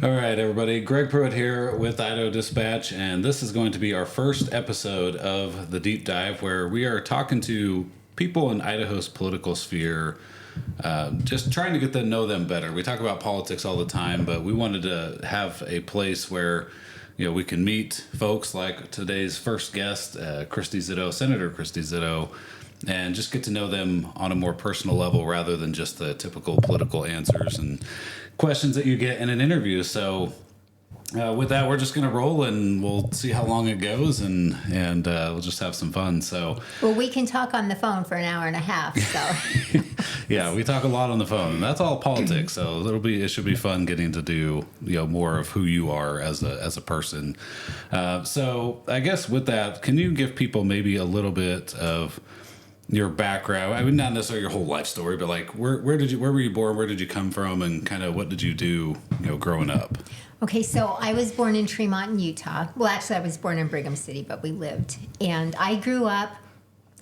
All right, everybody. Greg Pruitt here with Idaho Dispatch, and this is going to be our first episode of the Deep Dive, where we are talking to people in Idaho's political sphere, just trying to get to know them better. We talk about politics all the time, but we wanted to have a place where we can meet folks like today's first guest, Christy Zito, Senator Christy Zito, and just get to know them on a more personal level rather than just the typical political answers and questions that you get in an interview. So with that, we're just going to roll and we'll see how long it goes and we'll just have some fun. So, well, we can talk on the phone for an hour and a half. So yeah, we talk a lot on the phone. That's all politics. So it should be fun getting to do more of who you are as a person. So I guess with that, can you give people maybe a little bit of your background? I mean, not necessarily your whole life story, but like where were you born? Where did you come from? And kind of what did you do, growing up? Okay, so I was born in Tremont, Utah. Well, actually, I was born in Brigham City, but we lived. And I grew up,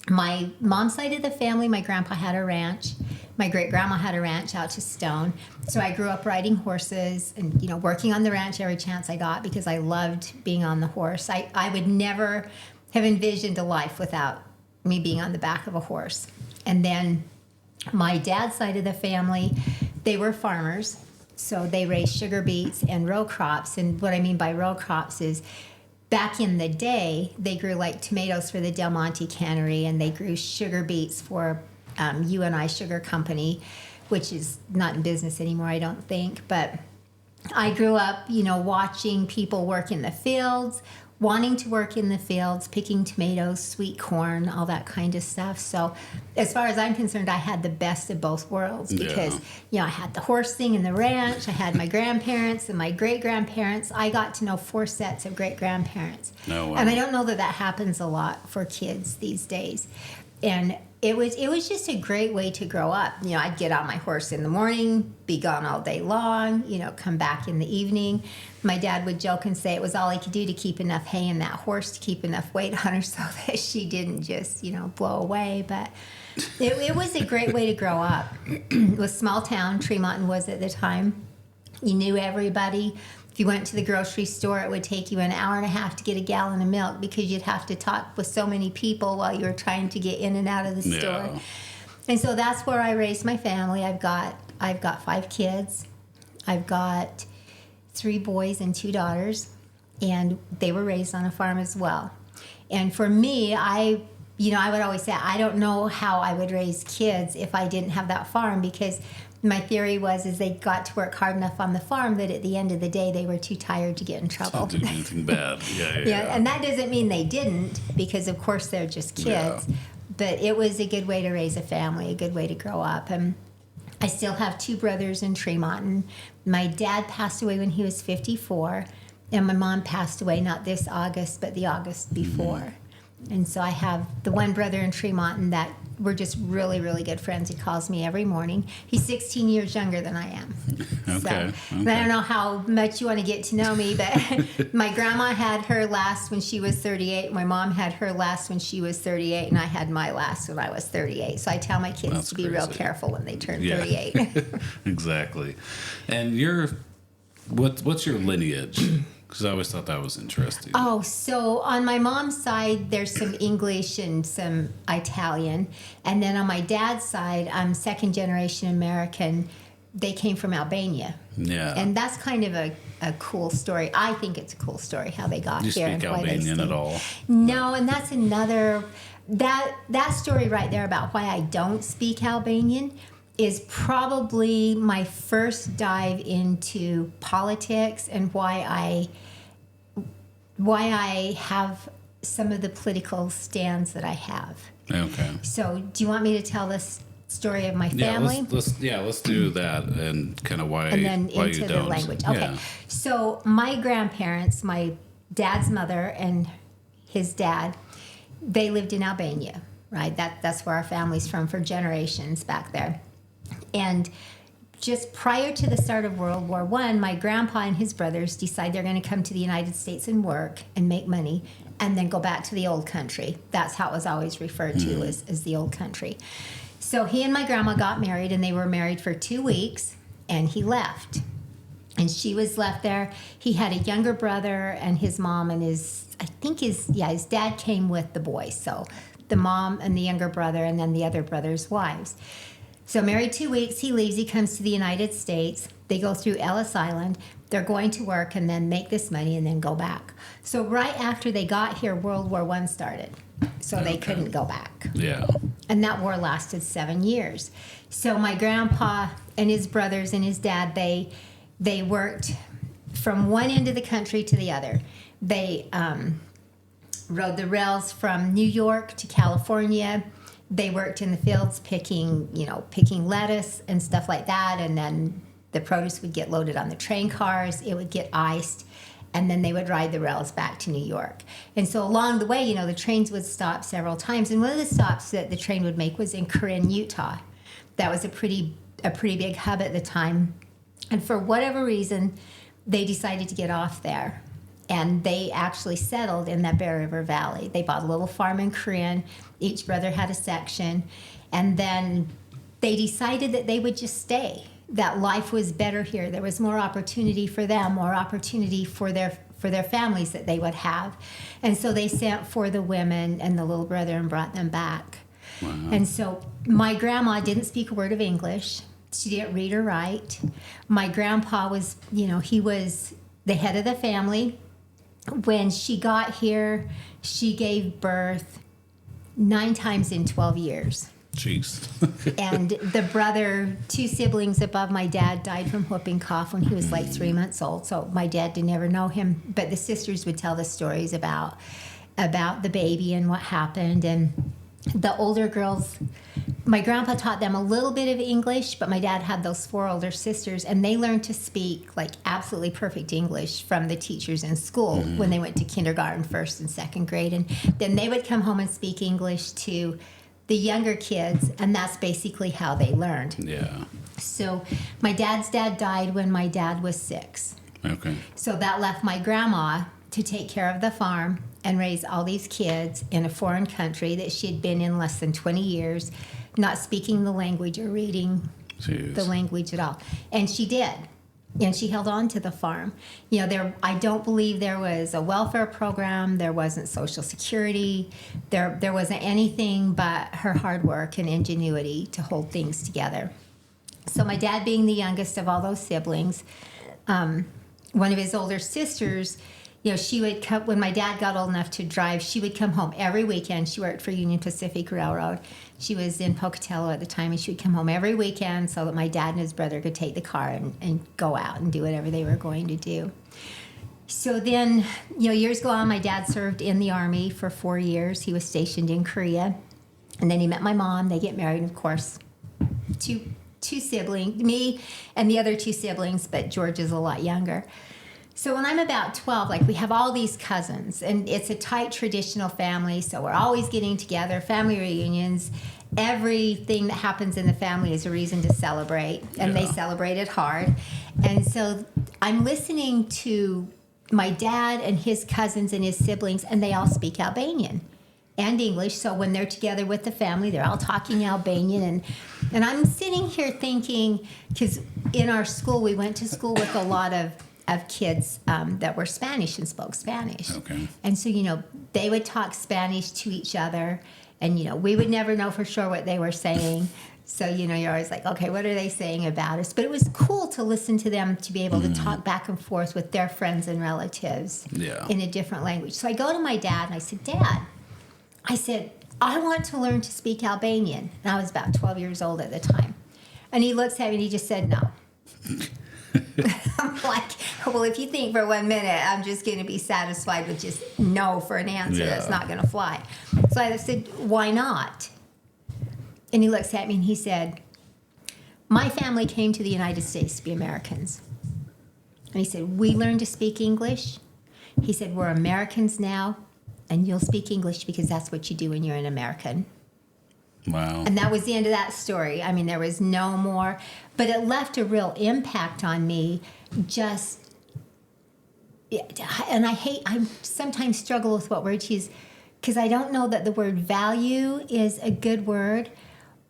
my mom's side of the family, my grandpa had a ranch. My great-grandma had a ranch out to Stone. So I grew up riding horses and, working on the ranch every chance I got because I loved being on the horse. I would never have envisioned a life without me being on the back of a horse. And then my dad's side of the family, they were farmers. So they raised sugar beets and row crops. And what I mean by row crops is back in the day, they grew like tomatoes for the Del Monte cannery, and they grew sugar beets for UNI Sugar Company, which is not in business anymore, I don't think. But I grew up, watching people work in the fields, wanting to work in the fields, picking tomatoes, sweet corn, all that kind of stuff. So as far as I'm concerned, I had the best of both worlds because, I had the horse thing and the ranch. I had my grandparents and my great-grandparents. I got to know 4 sets of great-grandparents. Oh, wow. And I don't know that happens a lot for kids these days. And it was just a great way to grow up. I'd get on my horse in the morning, be gone all day long, come back in the evening. My dad would joke and say it was all he could do to keep enough hay in that horse to keep enough weight on her so that she didn't just, blow away. But it was a great way to grow up. It was a small town, Tremont was at the time. You knew everybody. If you went to the grocery store, it would take you an hour and a half to get a gallon of milk because you'd have to talk with so many people while you were trying to get in and out of the store. And so that's where I raised my family. I've got 5 kids. I've got 3 boys and 2 daughters, and they were raised on a farm as well. And for me, I would always say, I don't know how I would raise kids if I didn't have that farm, because my theory is they got to work hard enough on the farm that at the end of the day they were too tired to get in trouble. Don't do anything bad. Yeah. And that doesn't mean they didn't, because of course they're just kids. Yeah. But it was a good way to raise a family, a good way to grow up. And I still have 2 brothers in Tremont. And my dad passed away when he was 54, and my mom passed away not this August, but the August before. Mm-hmm. And so I have the one brother in Tremont, and that we're just really, really good friends. He calls me every morning. He's 16 years younger than I am. Okay. I don't know how much you want to get to know me, but my grandma had her last when she was 38. My mom had her last when she was 38, and I had my last when I was 38. So I tell my kids to be real careful when they turn 38. Exactly. And what's your lineage? Because I always thought that was interesting. Oh, so on my mom's side, there's some English and some Italian. And then on my dad's side, I'm second generation American. They came from Albania. Yeah. And that's kind of a cool story. I think it's a cool story how they got here. Do you speak Albanian at all? No, and that's another... That story right there about why I don't speak Albanian is probably my first dive into politics and why I have some of the political stands that I have. Okay. So do you want me to tell this story of my family? Let's do that and kind of why and then why into you the don't. language. Okay. Yeah. So my grandparents, my dad's mother and his dad, they lived in Albania, right? That's where our family's from for generations back there. And just prior to the start of World War I, my grandpa and his brothers decide they're going to come to the United States and work and make money and then go back to the old country. That's how it was always referred to as the old country. So he and my grandma got married, and they were married for 2 weeks, and he left. and she was left there. He had a younger brother, and his mom and his dad came with the boys. So the mom and the younger brother, and then the other brother's wives. So married 2 weeks, he leaves. He comes to the United States. They go through Ellis Island. They're going to work and then make this money and then go back. So right after they got here, World War I started. So they couldn't go back. Yeah. And that war lasted 7 years. So my grandpa and his brothers and his dad, they worked from one end of the country to the other. They rode the rails from New York to California. They worked in the fields picking lettuce and stuff like that. And then the produce would get loaded on the train cars. It would get iced. And then they would ride the rails back to New York. And so along the way, the trains would stop several times. And one of the stops that the train would make was in Corinne, Utah. That was a pretty big hub at the time. And for whatever reason, they decided to get off there. And they actually settled in that Bear River Valley. They bought a little farm in Corinne. Each brother had a section. And then they decided that they would just stay, that life was better here. There was more opportunity for them, more opportunity for their families that they would have. And so they sent for the women and the little brother and brought them back. Wow. And so my grandma didn't speak a word of English. She didn't read or write. My grandpa was, he was the head of the family. When she got here, she gave birth 9 times in 12 years. Jeez. And the brother, 2 siblings above my dad, died from whooping cough when he was like 3 months old. So my dad didn't ever know him. But the sisters would tell the stories about the baby and what happened. And the older girls, my grandpa taught them a little bit of English, but my dad had those 4 older sisters, and they learned to speak like absolutely perfect English from the teachers in school when they went to kindergarten, 1st and 2nd grade. And then they would come home and speak English to the younger kids, and that's basically how they learned. Yeah. So my dad's dad died when my dad was 6. Okay. So that left my grandma to take care of the farm and raise all these kids in a foreign country that she had been in less than 20 years, not speaking the language or reading the language at all. And she did. And she held on to the farm. I don't believe there was a welfare program. There wasn't Social Security. There wasn't anything but her hard work and ingenuity to hold things together. So my dad, being the youngest of all those siblings, one of his older sisters, she would come, when my dad got old enough to drive, she would come home every weekend. She worked for Union Pacific Railroad. She was in Pocatello at the time, and she would come home every weekend so that my dad and his brother could take the car and go out and do whatever they were going to do. So then, years go on. My dad served in the Army for 4 years. He was stationed in Korea. And then he met my mom. They get married, of course. Two siblings, me and the other 2 siblings, but George is a lot younger. So when I'm about 12, we have all these cousins, and it's a tight traditional family, so we're always getting together, family reunions. Everything that happens in the family is a reason to celebrate, and they celebrate it hard. And so I'm listening to my dad and his cousins and his siblings, and they all speak Albanian and English. So when they're together with the family, they're all talking Albanian. And I'm sitting here thinking, because in our school, we went to school with a lot of kids that were Spanish and spoke Spanish. Okay. And so, they would talk Spanish to each other, and, we would never know for sure what they were saying. So, you're always like, okay, what are they saying about us? But it was cool to listen to them, to be able to talk back and forth with their friends and relatives in a different language. So I go to my dad and I said, Dad, I want to learn to speak Albanian. And I was about 12 years old at the time. And he looks at me and he just said, no. I'm like, well, if you think for 1 minute I'm just going to be satisfied with just no for an answer, that's not going to fly. So I said, why not? And he looks at me and he said, my family came to the United States to be Americans. And he said, we learned to speak English. He said, we're Americans now, and you'll speak English because that's what you do when you're an American. Wow. And that was the end of that story. I mean, there was no more. But it left a real impact on me. And I sometimes struggle with what word to use, because I don't know that the word value is a good word,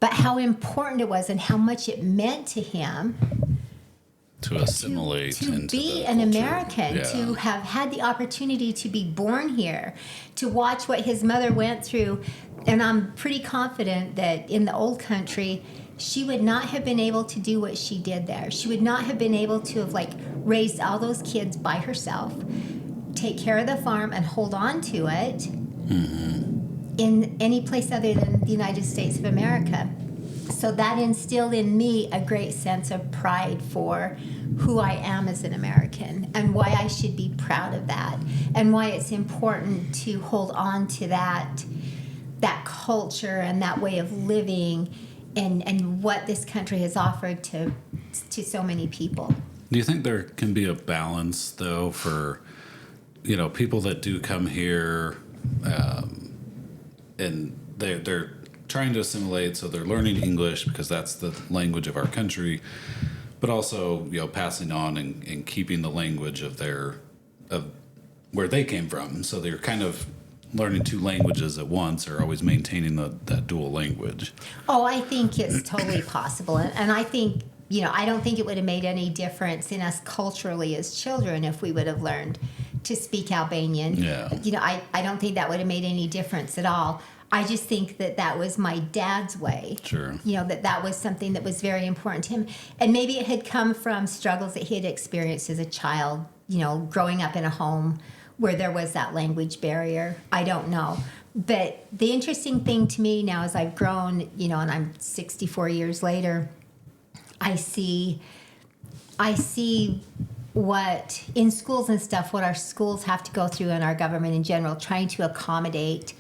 but how important it was and how much it meant to him to assimilate, to into be the an culture. American, Yeah. to have had the opportunity to be born here, to watch what his mother went through. And I'm pretty confident that in the old country, she would not have been able to do what she did there. She would not have been able to have like raised all those kids by herself, take care of the farm and hold on to it in any place other than the United States of America. So that instilled in me a great sense of pride for who I am as an American and why I should be proud of that and why it's important to hold on to that culture and that way of living and what this country has offered to so many people. Do you think there can be a balance, though, for, people that do come here and they're trying to assimilate, so they're learning English because that's the language of our country, but also, passing on and keeping the language of where they came from. So they're kind of learning two languages at once, or always maintaining that dual language. Oh, I think it's totally possible. And I think, I don't think it would have made any difference in us culturally as children if we would have learned to speak Albanian. Yeah. I don't think that would have made any difference at all. I just think that was my dad's way. Sure. That was something that was very important to him. And maybe it had come from struggles that he had experienced as a child, growing up in a home where there was that language barrier. I don't know. But the interesting thing to me now as I've grown, and I'm 64 years later, I see what in schools and stuff, what our schools have to go through and our government in general, trying to accommodate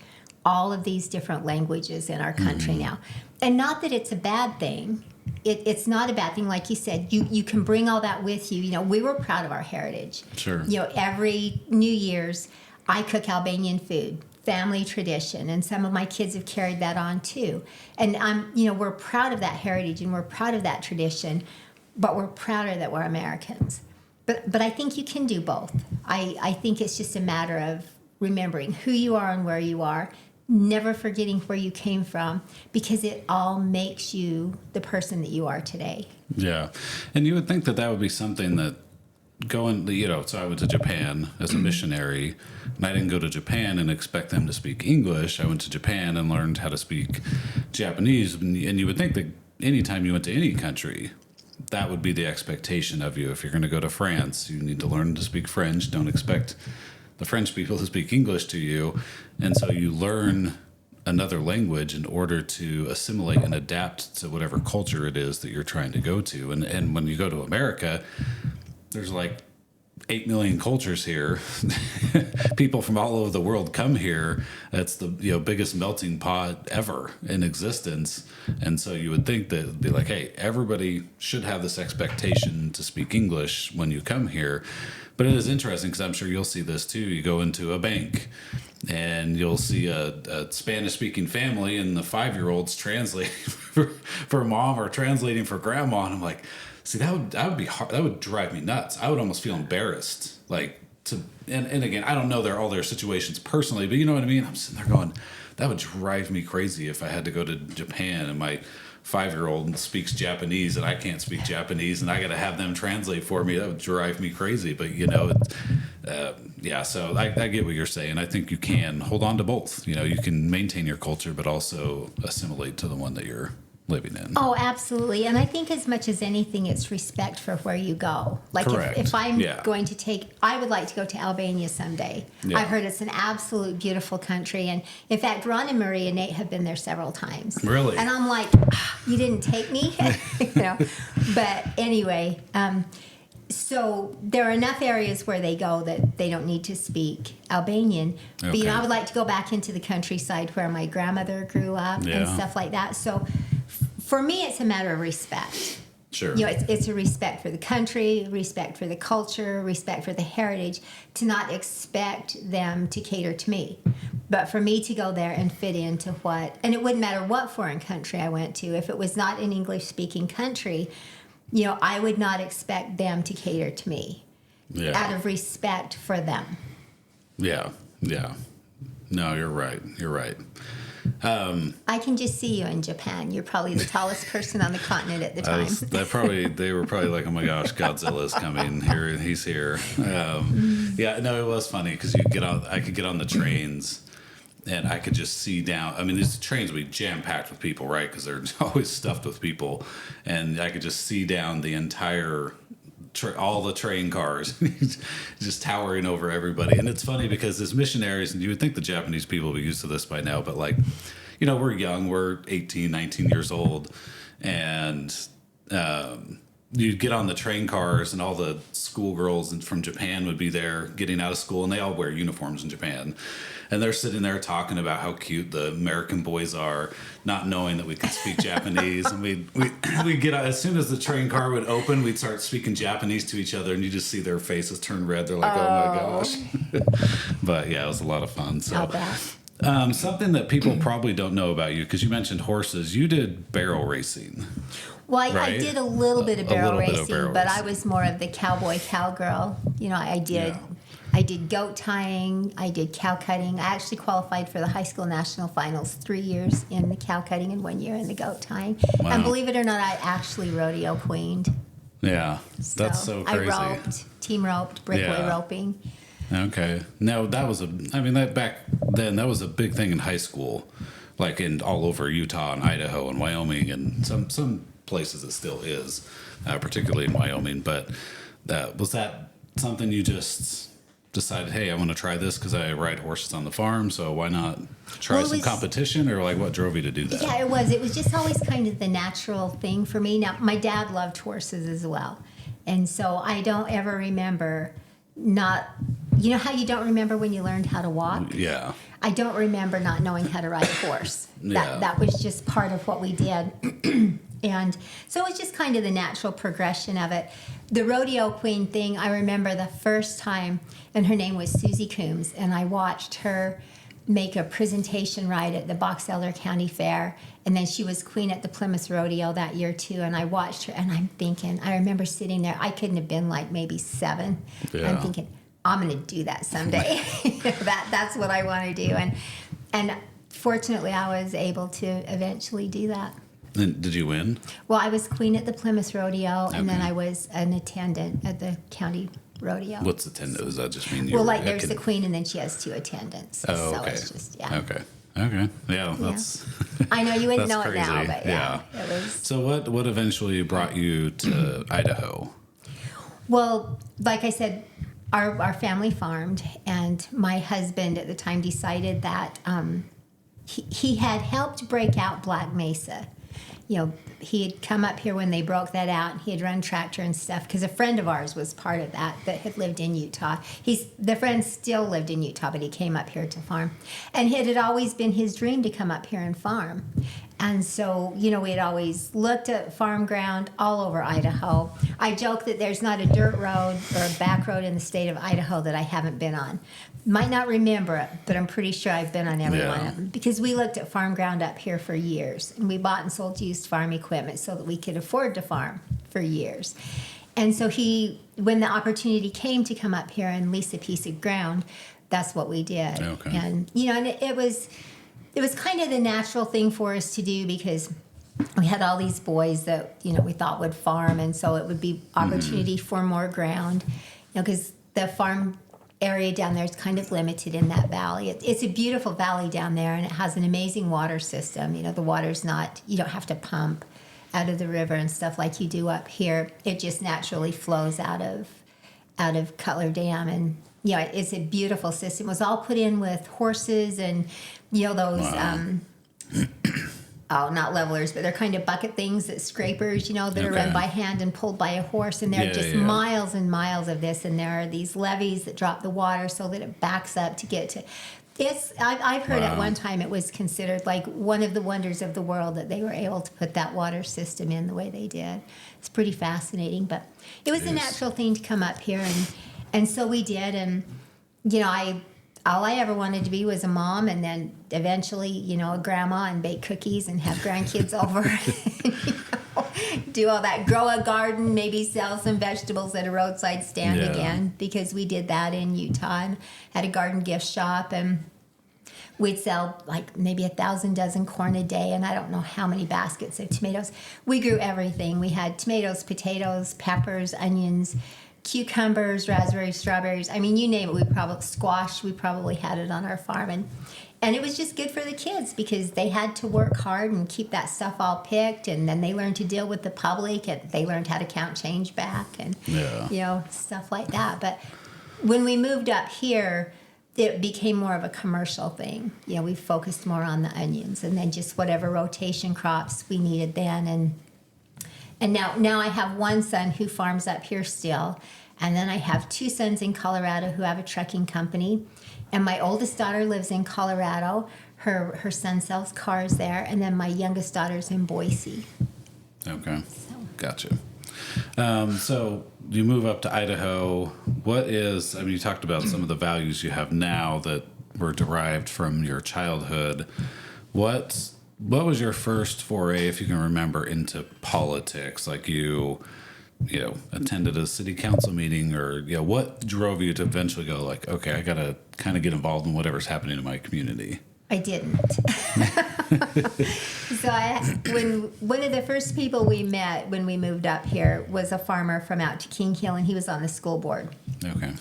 all of these different languages in our country now. And not that it's a bad thing. It's not a bad thing. Like you said, you can bring all that with you. We were proud of our heritage. Sure. Every New Year's, I cook Albanian food, family tradition, and some of my kids have carried that on too. And we're proud of that heritage and we're proud of that tradition, but we're prouder that we're Americans. But I think you can do both. I think it's just a matter of remembering who you are and where you are, never forgetting where you came from, because it all makes you the person that you are today. Yeah. And you would think that would be something that so I went to Japan as a missionary, and I didn't go to Japan and expect them to speak English. I went to Japan and learned how to speak Japanese. And you would think that anytime you went to any country, that would be the expectation of you. If you're going to go to France, you need to learn to speak French. Don't expect the French people to speak English to you. And so you learn another language in order to assimilate and adapt to whatever culture it is that you're trying to go to. And when you go to America, there's like 8 million cultures here. People from all over the world come here. That's the biggest melting pot ever in existence. And so you would think that it'd be like, hey, everybody should have this expectation to speak English when you come here. But it is interesting because I'm sure you'll see this too. You go into a bank and you'll see a Spanish-speaking family, and the 5-year-old's translating for mom or translating for grandma, and I'm like, see, that would be hard. That would drive me nuts. I would almost feel embarrassed, and again, I don't know all their situations personally, but you know what I mean. I'm sitting there going, that would drive me crazy if I had to go to Japan and my 5-year-old speaks Japanese and I can't speak Japanese and I got to have them translate for me. That would drive me crazy. But so I get what you're saying. I think you can hold on to both. You can maintain your culture, but also assimilate to the one that you're living in. Oh, absolutely. And I think as much as anything, it's respect for where you go. Like if I'm going to I would like to go to Albania someday. Yeah. I've heard it's an absolute beautiful country. And in fact, Ron and Marie and Nate have been there several times. Really? And I'm like, you didn't take me? But anyway, so there are enough areas where they go that they don't need to speak Albanian. Okay. But I would like to go back into the countryside where my grandmother grew up and stuff like that. So for me, it's a matter of respect. Sure. It's a respect for the country, respect for the culture, respect for the heritage, to not expect them to cater to me. But for me to go there and fit into and it wouldn't matter what foreign country I went to, if it was not an English-speaking country, I would not expect them to cater to me out of respect for them. Yeah. No, you're right. I can just see you in Japan. You're probably the tallest person on the continent at the time. They were probably like, oh my gosh, Godzilla's coming here. He's here. Yeah, no, it was funny because I could get on the trains and I could just see down. I mean, these trains would be jam packed with people, right? Because they're always stuffed with people. And I could just see down the entire all the train cars just towering over everybody. And it's funny because as missionaries, and you would think the Japanese people would be used to this by now, but like, we're young, we're 18, 19 years old, and you'd get on the train cars and all the schoolgirls from Japan would be there getting out of school, and they all wear uniforms in Japan. And they're sitting there talking about how cute the American boys are, not knowing that we could speak Japanese. And we'd get out, as soon as the train car would open, we'd start speaking Japanese to each other, and you just see their faces turn red. They're like, oh my gosh. But yeah, it was a lot of fun. So, something that people probably don't know about you, because you mentioned horses, you did barrel racing. Well, right? I did a little bit of barrel racing, but racing. I was more of the cowboy cowgirl. I did goat tying, I did cow cutting. I actually qualified for the high school national finals 3 years in the cow cutting and 1 year in the goat tying. Wow. And believe it or not, I actually rodeo queened. Yeah, that's so crazy. I roped, team roped, breakaway roping. Okay. Now that was back then that was a big thing in high school, like in all over Utah and Idaho and Wyoming and some places it still is, particularly in Wyoming. But was that something you just decided, hey, I want to try this because I ride horses on the farm, so why not try some competition, or like what drove you to do that? Yeah, it was just always kind of the natural thing for me. Now, my dad loved horses as well, and so I don't ever remember not, you know how you don't remember when you learned how to walk? Yeah. I don't remember not knowing how to ride a horse. That was just part of what we did. And so it's just kind of the natural progression of it. The rodeo queen thing, I remember the first time, and her name was Susie Coombs, and I watched her make a presentation ride at the Box Elder County Fair, and then she was queen at the Plymouth Rodeo that year too, and I watched her, and I'm thinking, I remember sitting there, I couldn't have been like maybe 7. Yeah. I'm thinking, I'm going to do that someday. That's what I want to do. And fortunately, I was able to eventually do that. And did you win? Well, I was queen at the Plymouth Rodeo, and then I was an attendant at the county rodeo. What's attendant? Does that just mean you? Well, like there's the queen, and then she has 2 attendants. Oh, so okay. It's just, Okay. Yeah, that's. I know you wouldn't know crazy. it now, but yeah. It was. So what eventually brought you to Idaho? Well, like I said, our family farmed, and my husband at the time decided that he had helped break out Black Mesa. He had come up here when they broke that out, and he had run tractor and stuff because a friend of ours was part of that had lived in Utah. The friend still lived in Utah, but he came up here to farm. And it had always been his dream to come up here and farm. And so, we had always looked at farm ground all over Idaho. I joke that there's not a dirt road or a back road in the state of Idaho that I haven't been on. Might not remember it, but I'm pretty sure I've been on every one of them because we looked at farm ground up here for years, and we bought and sold used farm equipment so that we could afford to farm for years. And so when the opportunity came to come up here and lease a piece of ground, that's what we did. Okay. And and it was kind of the natural thing for us to do because we had all these boys that we thought would farm, and so it would be opportunity for more ground, because the farm area down there is kind of limited in that valley. It's a beautiful valley down there, and it has an amazing water system. The water's not, you don't have to pump out of the river and stuff like you do up here. It just naturally flows out of Cutler Dam, and it's a beautiful system. It was all put in with horses and those not levelers, but they're kind of bucket things, that scrapers, that are run by hand and pulled by a horse. And there are just miles and miles of this. And there are these levees that drop the water so that it backs up to get to. I've heard at one time it was considered like one of the wonders of the world that they were able to put that water system in the way they did. It's pretty fascinating, but it was a natural thing to come up here, and so we did. And all I ever wanted to be was a mom, and then eventually, a grandma, and bake cookies and have grandkids over. Do all that, grow a garden, maybe sell some vegetables at a roadside stand again, because we did that in Utah and had a garden gift shop. And We'd sell like maybe 1,000 dozen corn a day, and I don't know how many baskets of tomatoes. We grew everything. We had tomatoes, potatoes, peppers, onions, cucumbers, raspberries, strawberries. I mean, you name it. We probably had it on our farm. And it was just good for the kids because they had to work hard and keep that stuff all picked, and then they learned to deal with the public, and they learned how to count change back and, stuff like that. But when we moved up here, it became more of a commercial thing. We focused more on the onions and then just whatever rotation crops we needed then. And now I have one son who farms up here still. And then I have two sons in Colorado who have a trucking company. And my oldest daughter lives in Colorado. Her son sells cars there. And then my youngest daughter's in Boise. Okay. Gotcha. So you move up to Idaho. You talked about some of the values you have now that were derived from your childhood. What was your first foray, if you can remember, into politics? Like you attended a city council meeting, or what drove you to eventually go like, okay, I gotta kind of get involved in whatever's happening in my community? I didn't. So when one of the first people we met when we moved up here was a farmer from out to King Hill, and he was on the school board. Okay.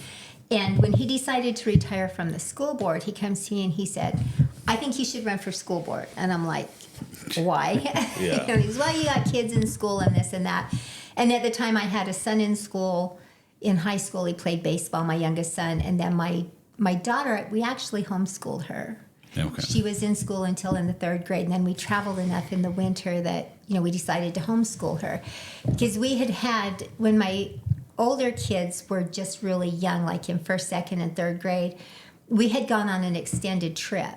And when he decided to retire from the school board, he comes to me and he said, I think you should run for school board. And I'm like, why? Yeah. He goes, well, you got kids in school and this and that. And at the time I had a son in school. In high school, he played baseball, my youngest son. And then my daughter, we actually homeschooled her. Okay. She was in school until in the 3rd grade, and then we traveled enough in the winter that, we decided to homeschool her. Because we had, when my older kids were just really young, like in 1st, 2nd, and 3rd grade, we had gone on an extended trip.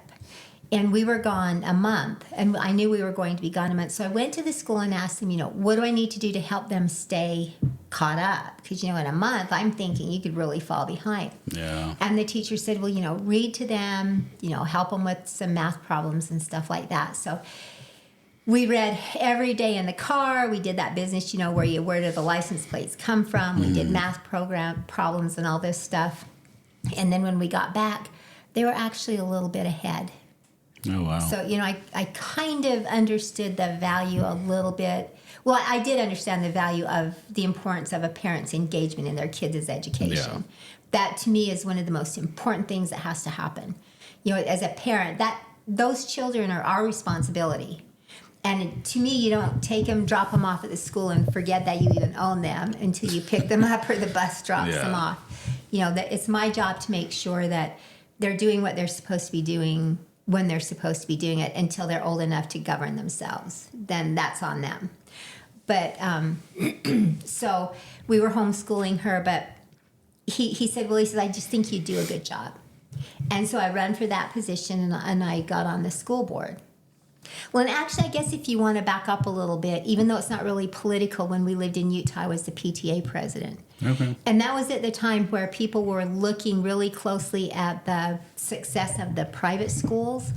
And we were gone a month, and I knew we were going to be gone a month. So I went to the school and asked them, what do I need to do to help them stay caught up? Because, in a month, I'm thinking you could really fall behind. Yeah. And the teacher said, well, read to them, help them with some math problems and stuff like that. So we read every day in the car. We did that business, where do the license plates come from? We did math problems and all this stuff. And then when we got back, they were actually a little bit ahead. Oh, wow. So, I kind of understood the value a little bit. Well, I did understand the value of the importance of a parent's engagement in their kids' education. Yeah. That, to me, is one of the most important things that has to happen. As a parent, those children are our responsibility. And to me, you don't take them, drop them off at the school, and forget that you even own them until you pick them up or the bus drops them off. That it's my job to make sure that they're doing what they're supposed to be doing when they're supposed to be doing it until they're old enough to govern themselves. Then that's on them. But so we were homeschooling her, but he said, I just think you do a good job. And so I ran for that position, and I got on the school board. Well, and actually, I guess if you want to back up a little bit, even though it's not really political, when we lived in Utah, I was the PTA president. Okay. And that was at the time where people were looking really closely at the success of the private schools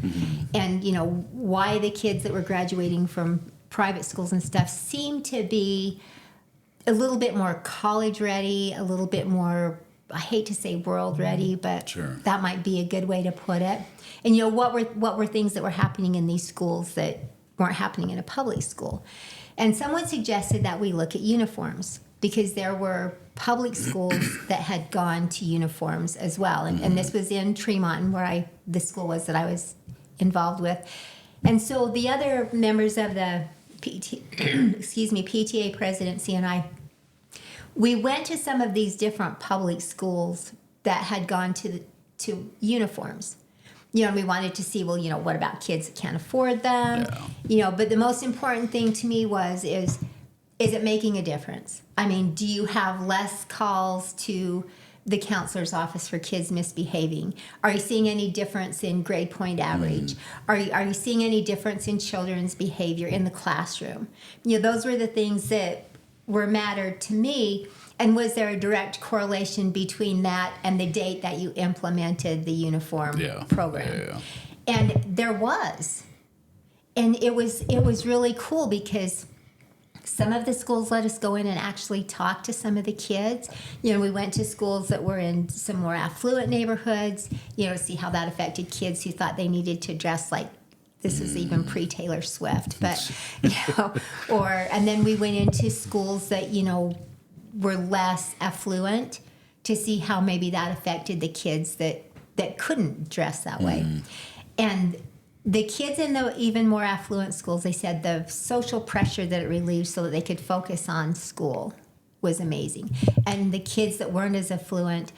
and, why the kids that were graduating from private schools and stuff seemed to be a little bit more college ready, a little bit more, I hate to say world ready, but Sure. That might be a good way to put it. And what were things that were happening in these schools that weren't happening in a public school? And someone suggested that we look at uniforms, because there were public schools that had gone to uniforms as well. And this was in Tremont, where the school was that I was involved with. And so the other members of the PTA presidency and I, we went to some of these different public schools that had gone to uniforms. And we wanted to see, what about kids that can't afford them? Yeah. But the most important thing to me is it making a difference? I mean, do you have less calls to the counselor's office for kids misbehaving? Are you seeing any difference in grade point average? Are you seeing any difference in children's behavior in the classroom? Those were the things that were mattered to me. And was there a direct correlation between that and the date that you implemented the uniform program? Yeah. And there was. And it was really cool, because Some of the schools let us go in and actually talk to some of the kids. We went to schools that were in some more affluent neighborhoods, to see how that affected kids who thought they needed to dress like this was even pre-Taylor Swift. But, and then we went into schools that, were less affluent to see how maybe that affected the kids that couldn't dress that way. And the kids in the even more affluent schools, they said the social pressure that it relieved so that they could focus on school was amazing. And the kids that weren't as affluent,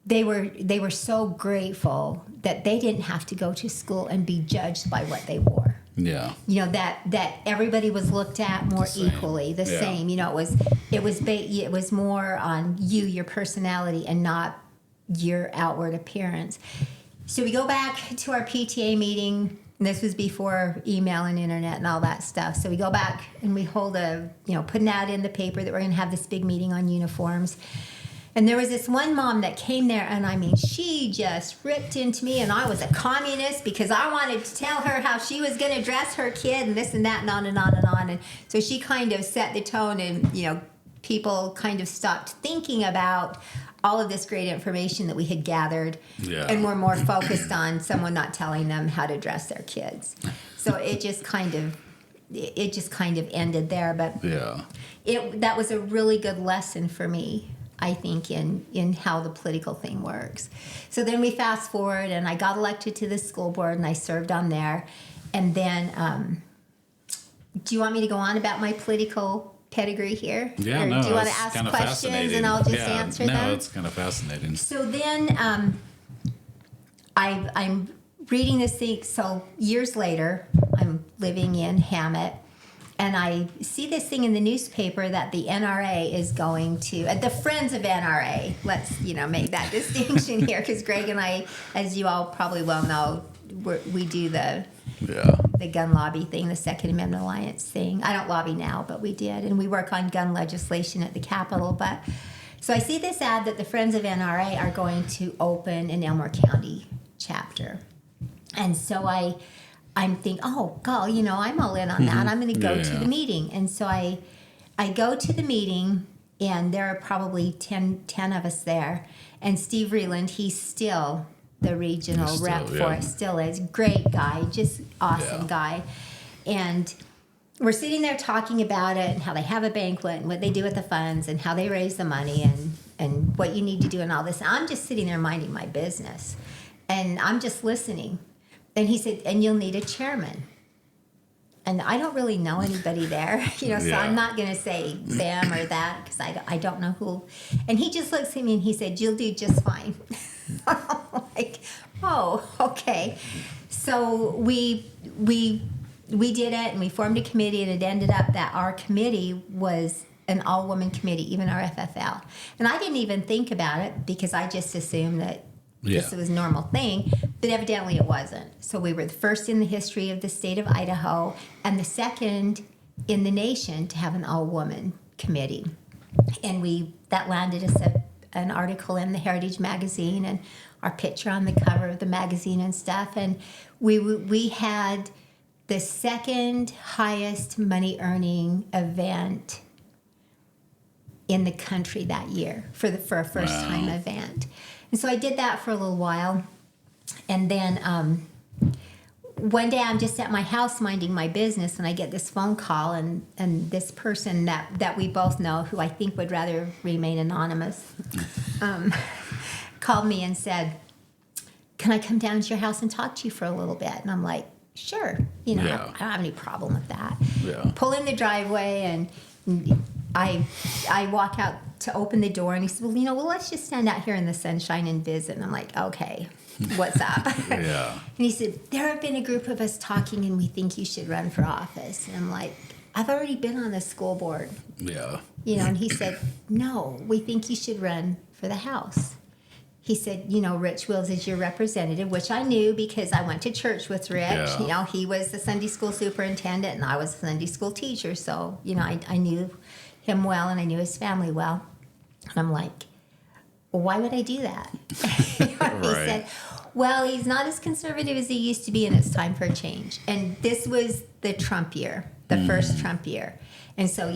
they were so grateful that they didn't have to go to school and be judged by what they wore. Yeah. That everybody was looked at more equally, the same. It was more on you, your personality, and not your outward appearance. So we go back to our PTA meeting. This was before email and internet and all that stuff. So we go back and we hold putting out in the paper that we're going to have this big meeting on uniforms. And there was this one mom that came there, and I mean, she just ripped into me, and I was a communist because I wanted to tell her how she was going to dress her kid and this and that and on and on and on. And so she kind of set the tone, and, people kind of stopped thinking about all of this great information that we had gathered, and were more focused on someone not telling them how to dress their kids. So it just kind of ended there. But that was a really good lesson for me, I think, in how the political thing works. So then we fast forward, and I got elected to the school board, and I served on there. And then, do you want me to go on about my political pedigree here? Yeah, or no, do you want to it's ask questions and I'll just answer them? No, it's kind of fascinating. So then I'm reading this thing. So years later, I'm living in Hammett, and I see this thing in the newspaper that the NRA is going to, the Friends of NRA, let's make that distinction here, because Greg and I, as you all probably well know, we do the gun lobby thing, the Second Amendment Alliance thing. I don't lobby now, but we did, and we work on gun legislation at the Capitol. But so I see this ad that the Friends of NRA are going to open an Elmore County chapter, and so I'm thinking, oh God, I'm all in on that. I'm going to go to the meeting, and so I go to the meeting, and there are probably 10 of us there, and Steve Reland, he's still the regional rep for it, still is. Great guy, just awesome guy. And we're sitting there talking about it and how they have a banquet and what they do with the funds and how they raise the money and what you need to do and all this. And I'm just sitting there minding my business. And I'm just listening. And he said, and you'll need a chairman. And I don't really know anybody there, so I'm not going to say them or that because I don't know who. And he just looks at me and he said, you'll do just fine. I'm like, oh, okay. So we did it, and we formed a committee, and it ended up that our committee was an all-woman committee, even our FFL. And I didn't even think about it because I just assumed that this was a normal thing, but evidently it wasn't. So we were the first in the history of the state of Idaho and the second in the nation to have an all-woman committee. And that landed us an article in the Heritage magazine and our picture on the cover of the magazine and stuff. And we had the second highest money earning event in the country that year for a first time event. And so I did that for a little while. And then one day I'm just at my house minding my business, and I get this phone call, and this person that we both know, who I think would rather remain anonymous, called me and said, can I come down to your house and talk to you for a little bit? And I'm like, sure. I don't have any problem with that. Yeah. Pull in the driveway, and I walk out to open the door, and he said, well, let's just stand out here in the sunshine and visit. And I'm like, okay, what's up? And he said, there have been a group of us talking, and we think you should run for office. And I'm like, I've already been on the school board. Yeah. And he said, no, we think you should run for the House. He said, Rich Wills is your representative, which I knew because I went to church with Rich. Yeah. He was the Sunday school superintendent, and I was a Sunday school teacher. So, I knew him well, and I knew his family well. And I'm like, well, why would I do that? He said, well, he's not as conservative as he used to be, and it's time for a change. And this was the Trump year, the first Trump year. And so,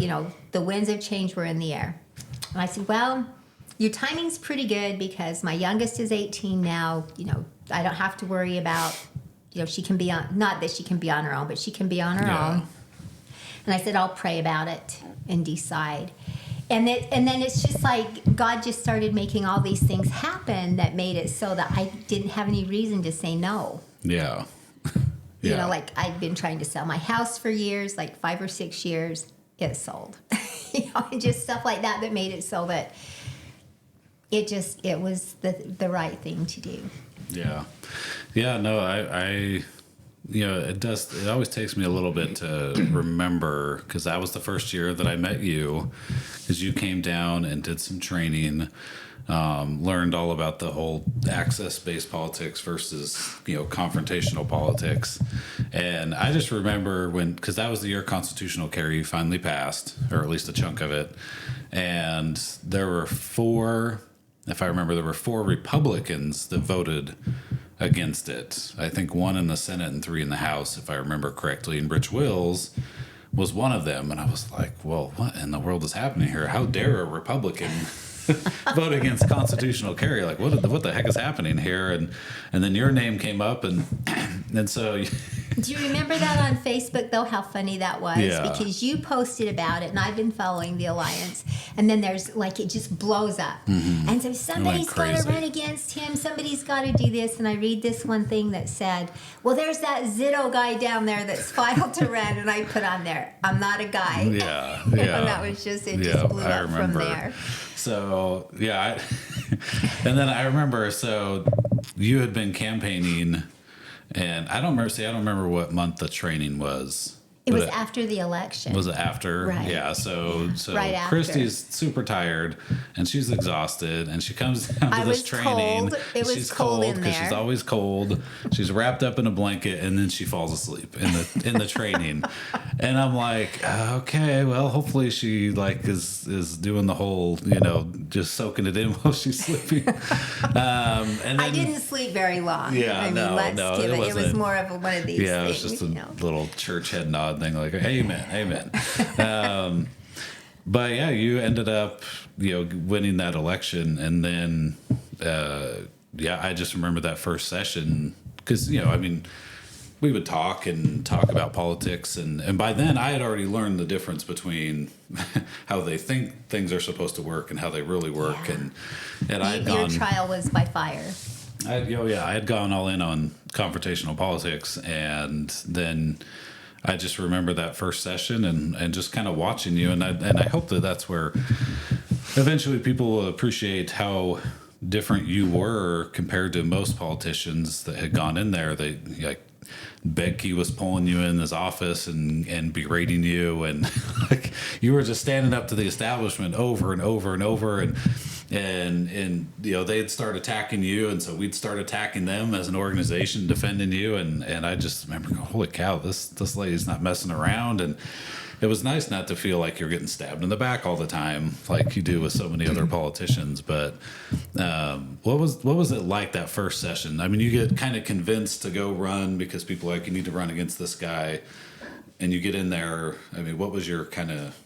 the winds of change were in the air. And I said, well, your timing's pretty good because my youngest is 18 now. I don't have to worry about, she can be on, not that she can be on her own, but she can be on her own. And I said, I'll pray about it and decide. And then it's just like God just started making all these things happen that made it so that I didn't have any reason to say no. Yeah. Like I'd been trying to sell my house for years, like 5 or 6 years. It sold. And just stuff like that made it so that it was the right thing to do. Yeah. Yeah, no, I it always takes me a little bit to remember, because that was the first year that I met you, because you came down and did some training, learned all about the whole access-based politics versus, confrontational politics. And I just remember because that was the year constitutional carry finally passed, or at least a chunk of it. And there were four Republicans that voted against it. I think 1 in the Senate and 3 in the House, if I remember correctly. And Rich Wills was one of them. And I was like, well, what in the world is happening here? How dare a Republican vote against constitutional carry? Like, what the heck is happening here? And then your name came up, and so. Do you remember that on Facebook, though, how funny that was? Yeah. Because you posted about it, and I've been following the Alliance, and then there's, it just blows up. Mm-hmm. And so somebody's got to run against him, somebody's got to do this, and I read this one thing that said, well, there's that Zito guy down there that's filed to run, and I put on there, I'm not a guy. Yeah, and that was just blew up from there. So, yeah, and then I remember, so you had been campaigning. And I don't remember what month the training was. It was after the election. Was it after? Right. Yeah. So right Christy's super tired and she's exhausted and she comes down to this training. Cold. It was cold in there because she's always cold. She's wrapped up in a blanket and then she falls asleep in the training. And I'm like, okay, well, hopefully she is doing the whole, just soaking it in while she's sleeping. And then, I didn't sleep very long. Yeah, it was more of one of these. Yeah, things, it was just a little church head nod thing, like amen. But yeah, you ended up winning that election, and then I just remember that first session because we would talk about politics, and by then I had already learned the difference between how they think things are supposed to work and how they really work. Yeah. And I had gone, your trial was by fire. I had gone all in on confrontational politics, and then I just remember that first session and just kind of watching you, and I hope that's where eventually people will appreciate how different you were compared to most politicians that had gone in there. They Becky was pulling you in his office and berating you, and you were just standing up to the establishment over and over and over, and they'd start attacking you, and so we'd start attacking them as an organization, defending you, and I just remember going, holy cow, this lady's not messing around. And it was nice not to feel like you're getting stabbed in the back all the time like you do with so many other politicians. But what was it like that first session? I mean, you get kind of convinced to go run because people are like, you need to run against this guy, and you get in there. I mean, what was your kind of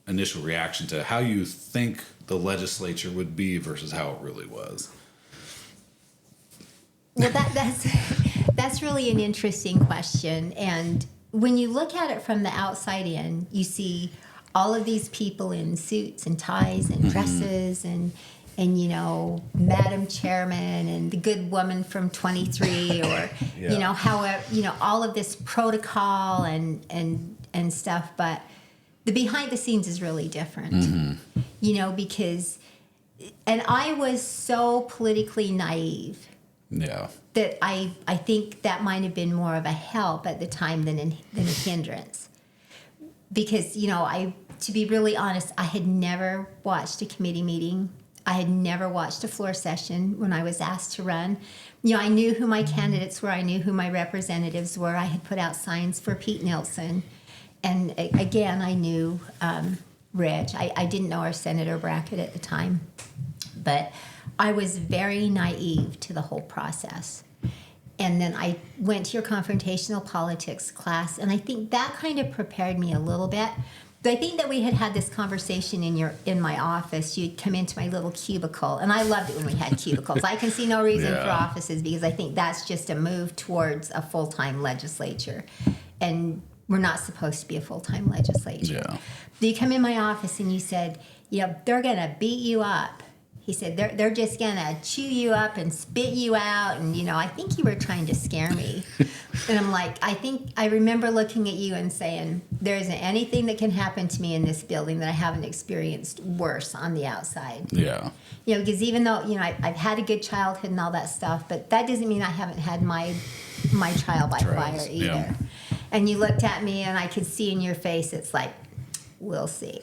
initial reaction to how you think the legislature would be versus how it really was? Well, that's really an interesting question. And when you look at it from the outside in, you see all of these people in suits and ties and dresses and Madam Chairman and the good woman from 23 or however, all of this protocol and stuff, but the behind the scenes is really different. Because and I was so politically naive. Yeah. That I think that might have been more of a help at the time than a hindrance. Because, to be really honest, I had never watched a committee meeting. I had never watched a floor session when I was asked to run. I knew who my candidates were. I knew who my representatives were. I had put out signs for Pete Nelson. And again, I knew Rich. I didn't know our Senator Brackett at the time. But I was very naive to the whole process. And then I went to your confrontational politics class, and I think that kind of prepared me a little bit I think that we had this conversation in my office. You'd come into my little cubicle, and I loved it when we had cubicles. I can see no reason for offices because I think that's just a move towards a full-time legislature, and we're not supposed to be a full-time legislature. Yeah. You come in my office and you said, they're gonna beat you up. He said, they're just gonna chew you up and spit you out, and I think you were trying to scare me. And I'm like, I remember looking at you and saying, there isn't anything that can happen to me in this building that I haven't experienced worse on the outside. Yeah. Because even though, I've had a good childhood and all that stuff, but that doesn't mean I haven't had my trial by fire either. Yeah. And you looked at me and I could see in your face, it's like, we'll see.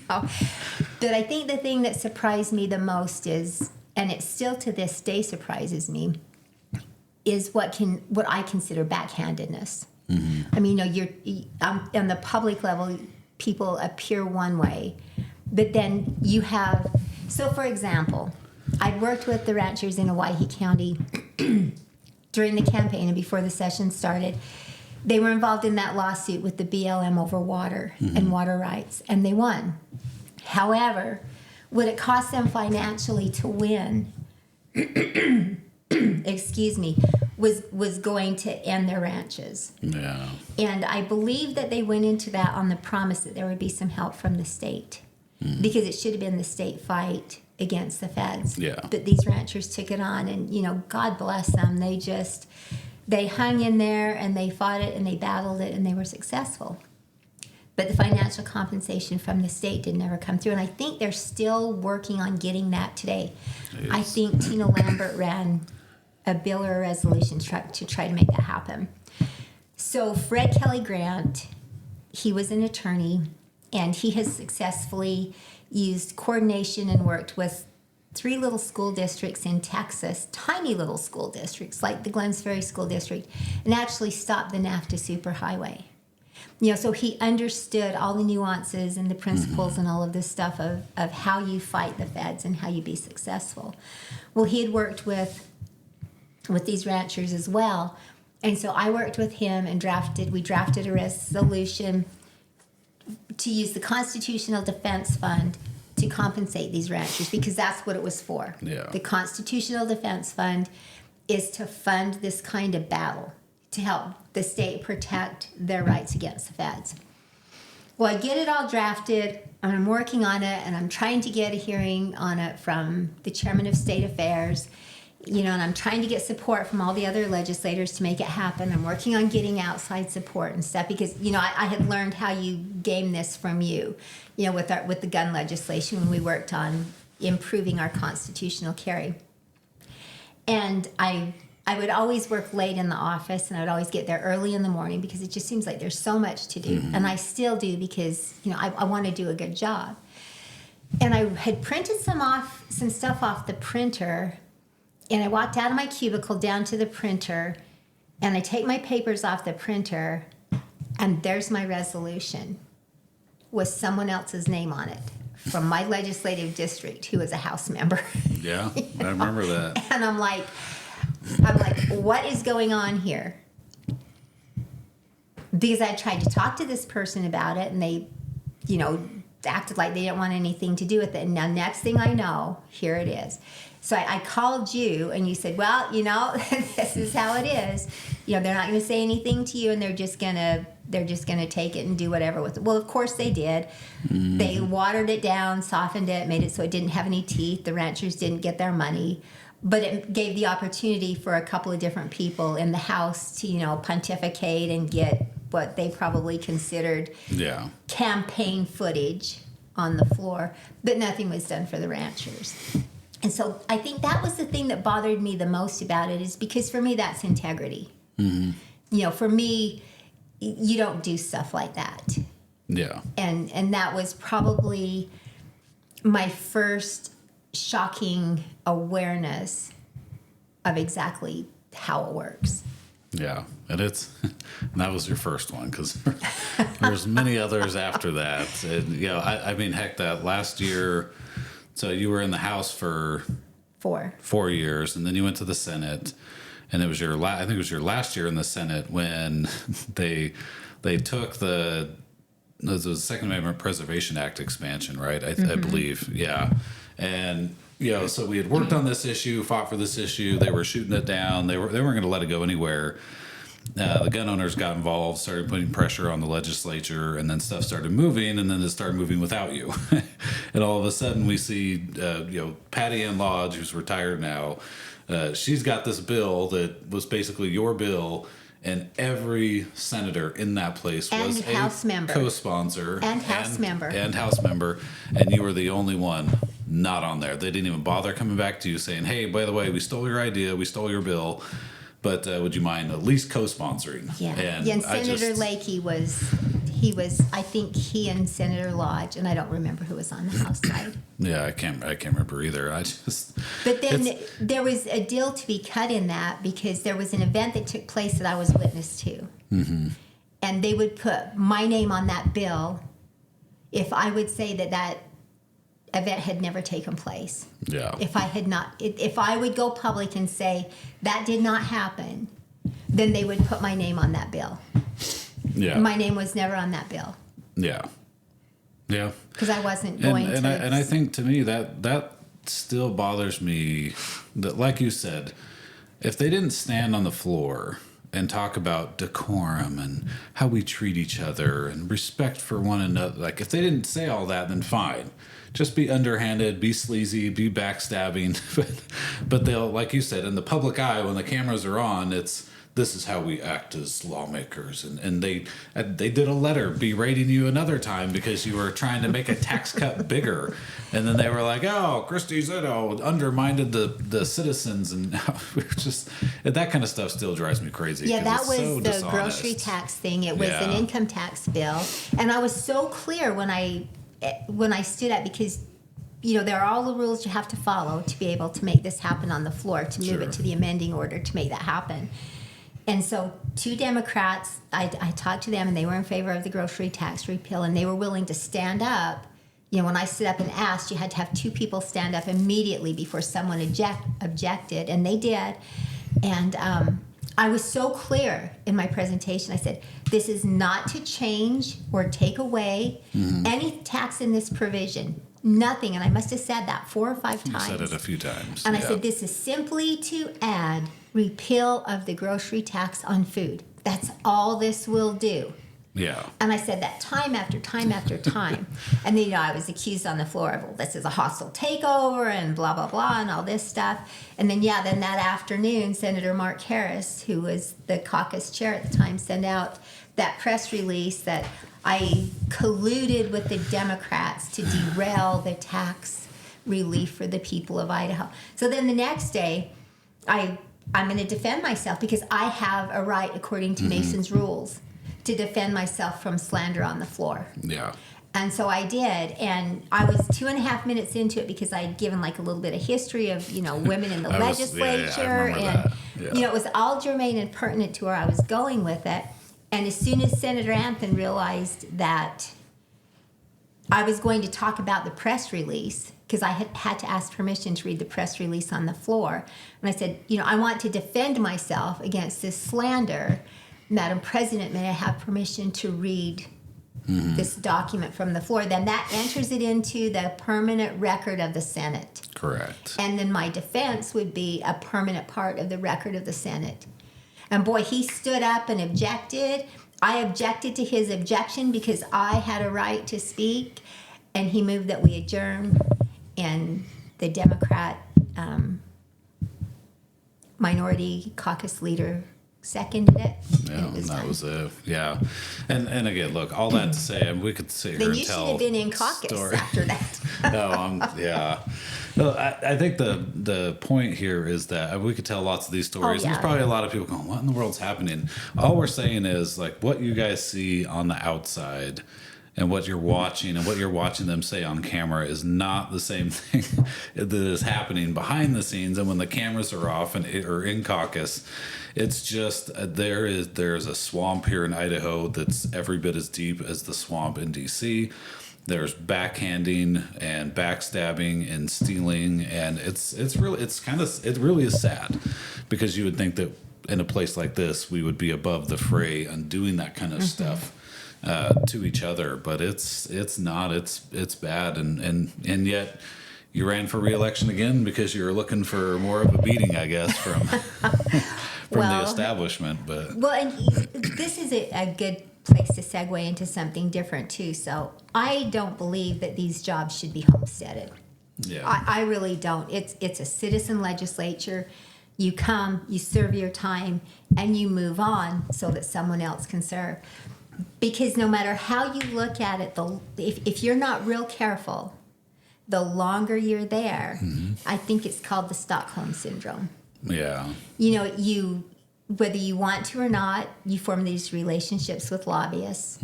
But I think the thing that surprised me the most is, and it still to this day surprises me, is what I consider backhandedness. Mm-hmm. I mean, on the public level, people appear one way, but then you have. So, for example, I'd worked with the ranchers in Owyhee County during the campaign and before the session started. They were involved in that lawsuit with the BLM over water and water rights, and they won. However, what it cost them financially to win, was going to end their ranches. Yeah. And I believe that they went into that on the promise that there would be some help from the state, because it should have been the state fight against the feds. Yeah. But these ranchers took it on, and God bless them. They hung in there and they fought it and they battled it and they were successful. But the financial compensation from the state did never come through. And I think they're still working on getting that today. I think Tina Lambert ran a bill or a resolution to try to make that happen. So Fred Kelly Grant, he was an attorney, and he has successfully used coordination and worked with 3 little school districts in Texas, tiny little school districts like the Glens Ferry School District, and actually stopped the NAFTA superhighway. So he understood all the nuances and the principles and all of this stuff of how you fight the feds and how you be successful. Well, he had worked with these ranchers as well. And so I worked with him and we drafted a resolution to use the Constitutional Defense Fund to compensate these ranchers, because that's what it was for. Yeah. The Constitutional Defense Fund is to fund this kind of battle, to help the state protect their rights against the feds. Well, I get it all drafted, and I'm working on it, and I'm trying to get a hearing on it from the chairman of state affairs, and I'm trying to get support from all the other legislators to make it happen. I'm working on getting outside support and stuff because, I had learned how you game this from you, with the gun legislation when we worked on improving our constitutional carry. And I would always work late in the office, and I would always get there early in the morning because it just seems like there's so much to do. And I still do because, I want to do a good job. And I had printed some stuff off the printer, and I walked out of my cubicle down to the printer, and I take my papers off the printer, and there's my resolution with someone else's name on it from my legislative district who is a House member. Yeah, I remember that. And I'm like, what is going on here? Because I tried to talk to this person about it, and they, acted like they didn't want anything to do with it. And now, next thing I know, here it is. So I called you, and you said, well, this is how it is. They're not going to say anything to you, and they're just gonna take it and do whatever with it. Well, of course they did. They watered it down, softened it, made it so it didn't have any teeth. The ranchers didn't get their money. But it gave the opportunity for a couple of different people in the House to, pontificate and get what they probably considered campaign footage on the floor. But nothing was done for the ranchers. And so I think that was the thing that bothered me the most about it, is because for me, that's integrity. For me, you don't do stuff like that. Yeah. And that was probably my first shocking awareness of exactly how it works. Yeah, and that was your first one, because there's many others after that. And, I mean, heck, that last year, so you were in the House for 4 years, and then you went to the Senate, and it was I think it was your last year in the Senate when they took the was a Second Amendment Preservation Act expansion, right? I believe, yeah. And so we had worked on this issue, fought for this issue. They were shooting it down. They weren't going to let it go anywhere. The gun owners got involved, started putting pressure on the legislature, and then stuff started moving, and then it started moving without you. And all of a sudden, we see, Patty Ann Lodge, who's retired now. She's got this bill that was basically your bill, and every senator in that place was a House member, co-sponsor, and House member, and you were the only one not on there. They didn't even bother coming back to you saying, "Hey, by the way, we stole your idea, we stole your bill." But would you mind at least co-sponsoring? Yeah. And Senator Lakey I think he and Senator Lodge, and I don't remember who was on the House side. Yeah, I can't remember either. But then there was a deal to be cut in that, because there was an event that took place that I was witness to. Mm-hmm. And they would put my name on that bill if I would say that event had never taken place. Yeah. If I would go public and say that did not happen, then they would put my name on that bill. Yeah. My name was never on that bill. Yeah. Yeah. Because I wasn't going to. And I think, to me, that still bothers me. That, like you said, if they didn't stand on the floor and talk about decorum and how we treat each other and respect for one another, like, if they didn't say all that, then fine. Just be underhanded, be sleazy, be backstabbing. But they'll, like you said, in the public eye, when the cameras are on, this is how we act as lawmakers. And they did a letter berating you another time because you were trying to make a tax cut bigger. And then they were like, "Oh, Christy Zito undermined the citizens." And we were just, that kind of stuff still drives me crazy. Yeah, that was so the dishonest. Grocery tax thing. It was an income tax bill. And I was so clear when I stood up, because there are all the rules you have to follow to be able to make this happen on the floor, to move it to the amending order to make that happen. And so 2 Democrats, I talked to them, and they were in favor of the grocery tax repeal, and they were willing to stand up. When I stood up and asked, you had to have 2 people stand up immediately before someone objected, and they did. And I was so clear in my presentation. I said, this is not to change or take away any tax in this provision. Nothing. And I must have said that 4 or 5 times. You said it a few times. And I said, this is simply to add repeal of the grocery tax on food. That's all this will do. Yeah. And I said that time after time after time. And then, I was accused on the floor of, well, this is a hostile takeover and blah, blah, blah, and all this stuff. And then, then that afternoon, Senator Mark Harris, who was the caucus chair at the time, sent out that press release that I colluded with the Democrats to derail the tax relief for the people of Idaho. So then the next day, I'm going to defend myself, because I have a right, according to Mason's rules, to defend myself from slander on the floor. Yeah. And so I did, and I was 2.5 minutes into it, because I had given like a little bit of history of, women in the legislature, it was all germane and pertinent to where I was going with it. And as soon as Senator Anthony realized that I was going to talk about the press release, because I had to ask permission to read the press release on the floor, and I said, I want to defend myself against this slander. Madam President, may I have permission to read this document from the floor? Then that enters it into the permanent record of the Senate. Correct. And then my defense would be a permanent part of the record of the Senate. And boy, he stood up and objected. I objected to his objection, because I had a right to speak. And he moved that we adjourn. And the Democrat minority caucus leader seconded it. Yeah, that was it. Yeah. And again, look, all that to say, and we could sit here and tell. Then you should have been in caucus after that. Yeah. No, I think the point here is that we could tell lots of these stories. There's probably a lot of people going, what in the world's happening? All we're saying is, like, what you guys see on the outside and what you're watching them say on camera is not the same thing that is happening behind the scenes. And when the cameras are off or in caucus, it's just there's a swamp here in Idaho that's every bit as deep as the swamp in DC. There's backhanding and backstabbing and stealing, and it really is sad, because you would think that in a place like this we would be above the fray on doing that kind of stuff. to each other. But it's not. It's bad, and yet you ran for re-election again because you were looking for more of a beating, I guess, from the establishment. But and this is a good place to segue into something different too. So I don't believe that these jobs should be homesteaded. yeah, I really don't. It's a citizen legislature. You come, you serve your time, and you move on so that someone else can serve. Because no matter how you look at it, if you're not real careful, the longer you're there, I think it's called the Stockholm Syndrome. yeah, Whether you want to or not, you form these relationships with lobbyists.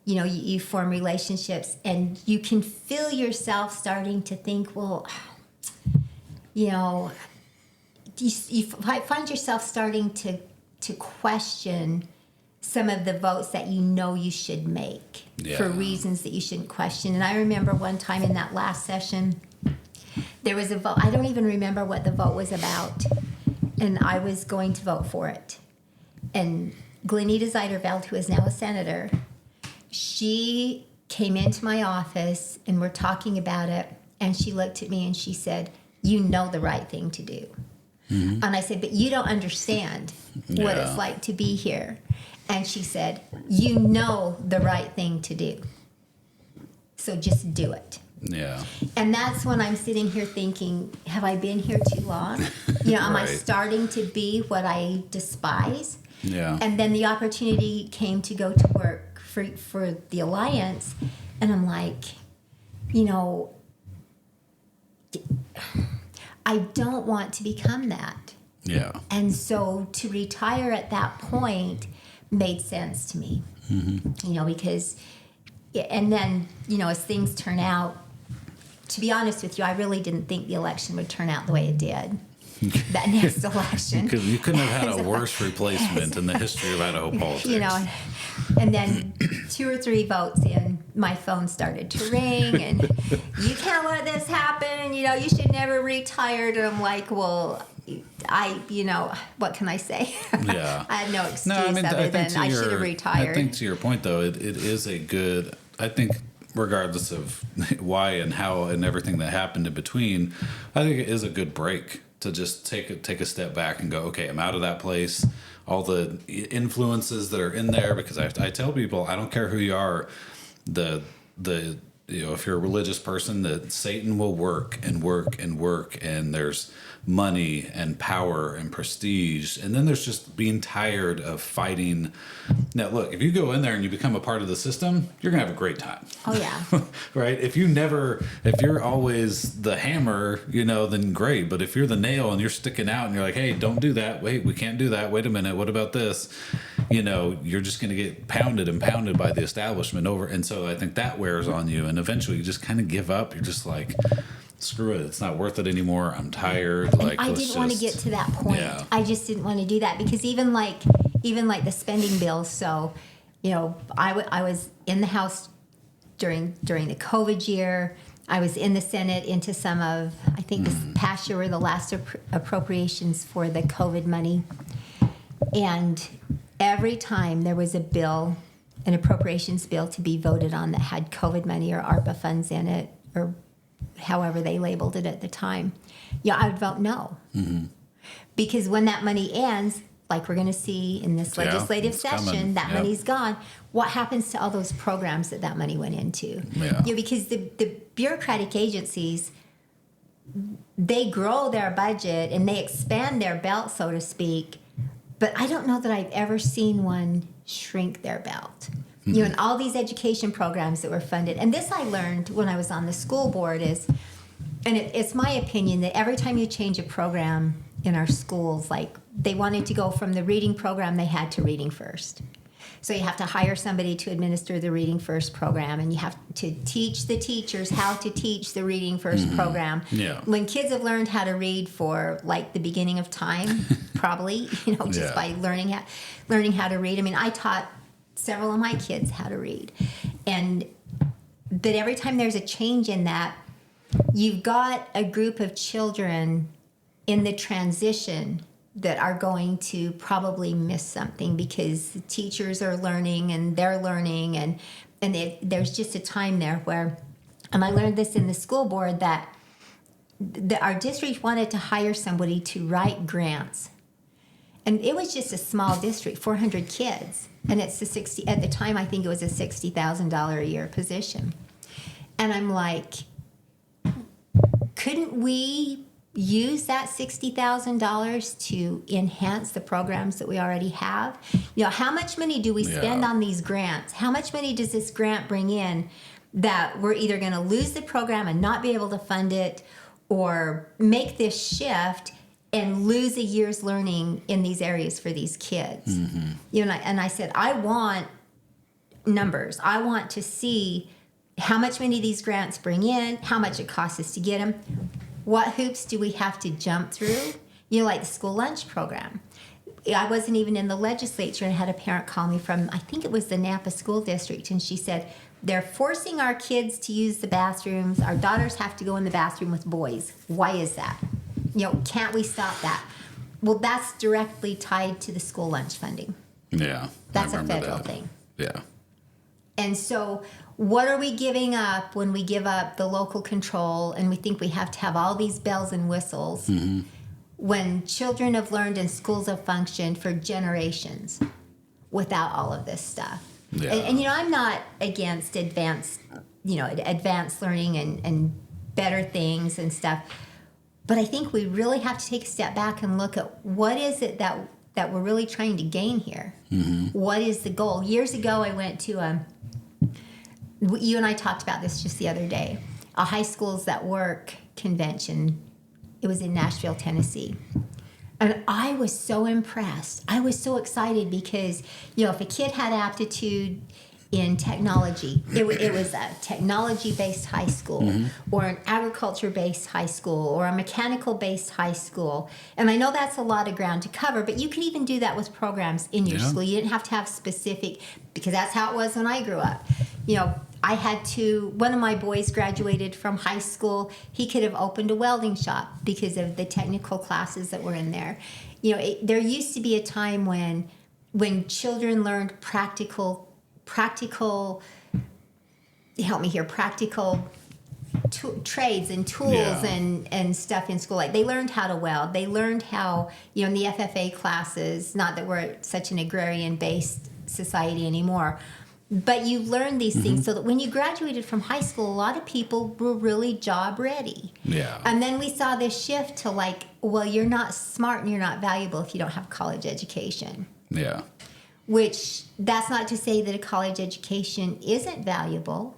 You form relationships, and you can feel yourself starting to think, well, you find yourself starting to question some of the votes that you should make for reasons that you shouldn't question. And I remember one time in that last session, there was a vote. I don't even remember what the vote was about, and I was going to vote for it. And Glenita Zeiderveld, who is now a senator, she came into my office and we're talking about it, and she looked at me and she said, "You know the right thing to do." And I said, "But you don't understand what it's like to be here." And she said, "You know the right thing to do, so just do it." yeah, And that's when I'm sitting here thinking, have I been here too long? Am I Right. starting to be what I despise? yeah, And then the opportunity came to go to work for the Alliance, and I'm like, I don't want to become that. yeah, And so to retire at that point made sense to me, because, and then, as things turn out, to be honest with you, I really didn't think the election would turn out the way it did. That next election. You couldn't have had a worse replacement in the history of Idaho politics. And then 2 or 3 votes in, my phone started to ring, and you can't let this happen. You should never retire. And I'm like, well, what can I say? Yeah. I have no excuse No, I mean, other than I should have retired. I think to your point, though, it is a good, I think, regardless of why and how and everything that happened in between, I think it is a good break to just take a step back and go, okay, I'm out of that place. All the influences that are in there, because I tell people, I don't care who you are, if you're a religious person, that Satan will work and work and work, and there's money and power and prestige, and then there's just being tired of fighting. Now, look, if you go in there and you become a part of the system, you're gonna have a great time. Oh yeah. Right? If you're always the hammer, then great. But if you're the nail and you're sticking out and you're like, hey, don't do that. Wait, we can't do that. Wait a minute. What about this? You're just going to get pounded and pounded by the establishment over. And so I think that wears on you. And eventually you just kind of give up. You're just like, screw it. It's not worth it anymore. I'm tired. I didn't want to get to that point. Yeah. I just didn't want to do that, because even like the spending bills. So, I was in the House during the COVID year. I was in the Senate into some of, I think this past year were the last appropriations for the COVID money. And every time there was an appropriations bill to be voted on that had COVID money or ARPA funds in it, or however they labeled it at the time, I would vote no. Because when that money ends, like we're going to see in this legislative session, coming. that money's gone. What happens to all those programs that money went into? Yeah. Because the bureaucratic agencies, they grow their budget and they expand their belt, so to speak, but I don't know that I've ever seen one shrink their belt. And all these education programs that were funded, and this I learned when I was on the school board it's my opinion that every time you change a program in our schools, like they wanted to go from the reading program they had to reading first. So you have to hire somebody to administer the Reading First program, and you have to teach the teachers how to teach the Reading First program. Yeah. When kids have learned how to read for like the beginning of time, probably, just by learning how to read. I mean, I taught several of my kids how to read. But every time there's a change in that, you've got a group of children in the transition that are going to probably miss something because the teachers are learning and they're learning, and there's just a time there where, and I learned this in the school board, that our district wanted to hire somebody to write grants. And it was just a small district, 400 kids. And it's at the time, I think it was a $60,000 a year position. And I'm like, couldn't we use that $60,000 to enhance the programs that we already have? How much money do we spend on these grants? How much money does this grant bring in that we're either going to lose the program and not be able to fund it, or make this shift and lose a year's learning in these areas for these kids? And I said, I want numbers. I want to see how much money these grants bring in, how much it costs us to get them, what hoops do we have to jump through, like the school lunch program. I wasn't even in the legislature, and I had a parent call me from, I think it was the Napa School District, and she said, they're forcing our kids to use the bathrooms. Our daughters have to go in the bathroom with boys. Why is that? Can't we stop that? Well, that's directly tied to the school lunch funding. Yeah. That's a federal thing. Yeah. And so what are we giving up when we give up the local control and we think we have to have all these bells and whistles when children have learned and schools have functioned for generations without all of this stuff? Yeah. And I'm not against advanced learning and better things and stuff. But I think we really have to take a step back and look at what is it that we're really trying to gain here. What is the goal? Years ago, I went to you and I talked about this just the other day, a High Schools That Work convention. It was in Nashville, Tennessee. And I was so impressed. I was so excited because, if a kid had aptitude in technology, it was a technology-based high school or an agriculture-based high school or a mechanical-based high school. And I know that's a lot of ground to cover, but you could even do that with programs in your school. You didn't have to have specific, because that's how it was when I grew up. I had one of my boys graduated from high school. He could have opened a welding shop because of the technical classes that were in there. There used to be a time when children learned practical, help me here, practical trades and tools and stuff in school. Like they learned how to weld. They learned how, in the FFA classes, not that we're such an agrarian-based society anymore, but you learn these things so that when you graduated from high school, a lot of people were really job ready. Yeah. And then we saw this shift to you're not smart and you're not valuable if you don't have a college education. Yeah. Which, that's not to say that a college education isn't valuable,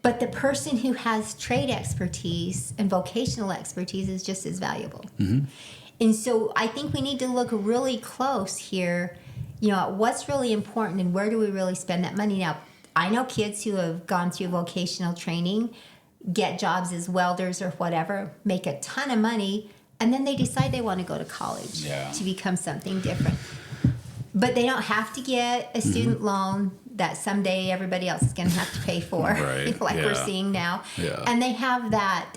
but the person who has trade expertise and vocational expertise is just as valuable. And so I think we need to look really close here, what's really important and where do we really spend that money. Now, I know kids who have gone through vocational training, get jobs as welders or whatever, make a ton of money, and then they decide they want to go to college to become something different. But they don't have to get a student loan that someday everybody else is going to have to pay for, we're seeing now. Yeah. And they have that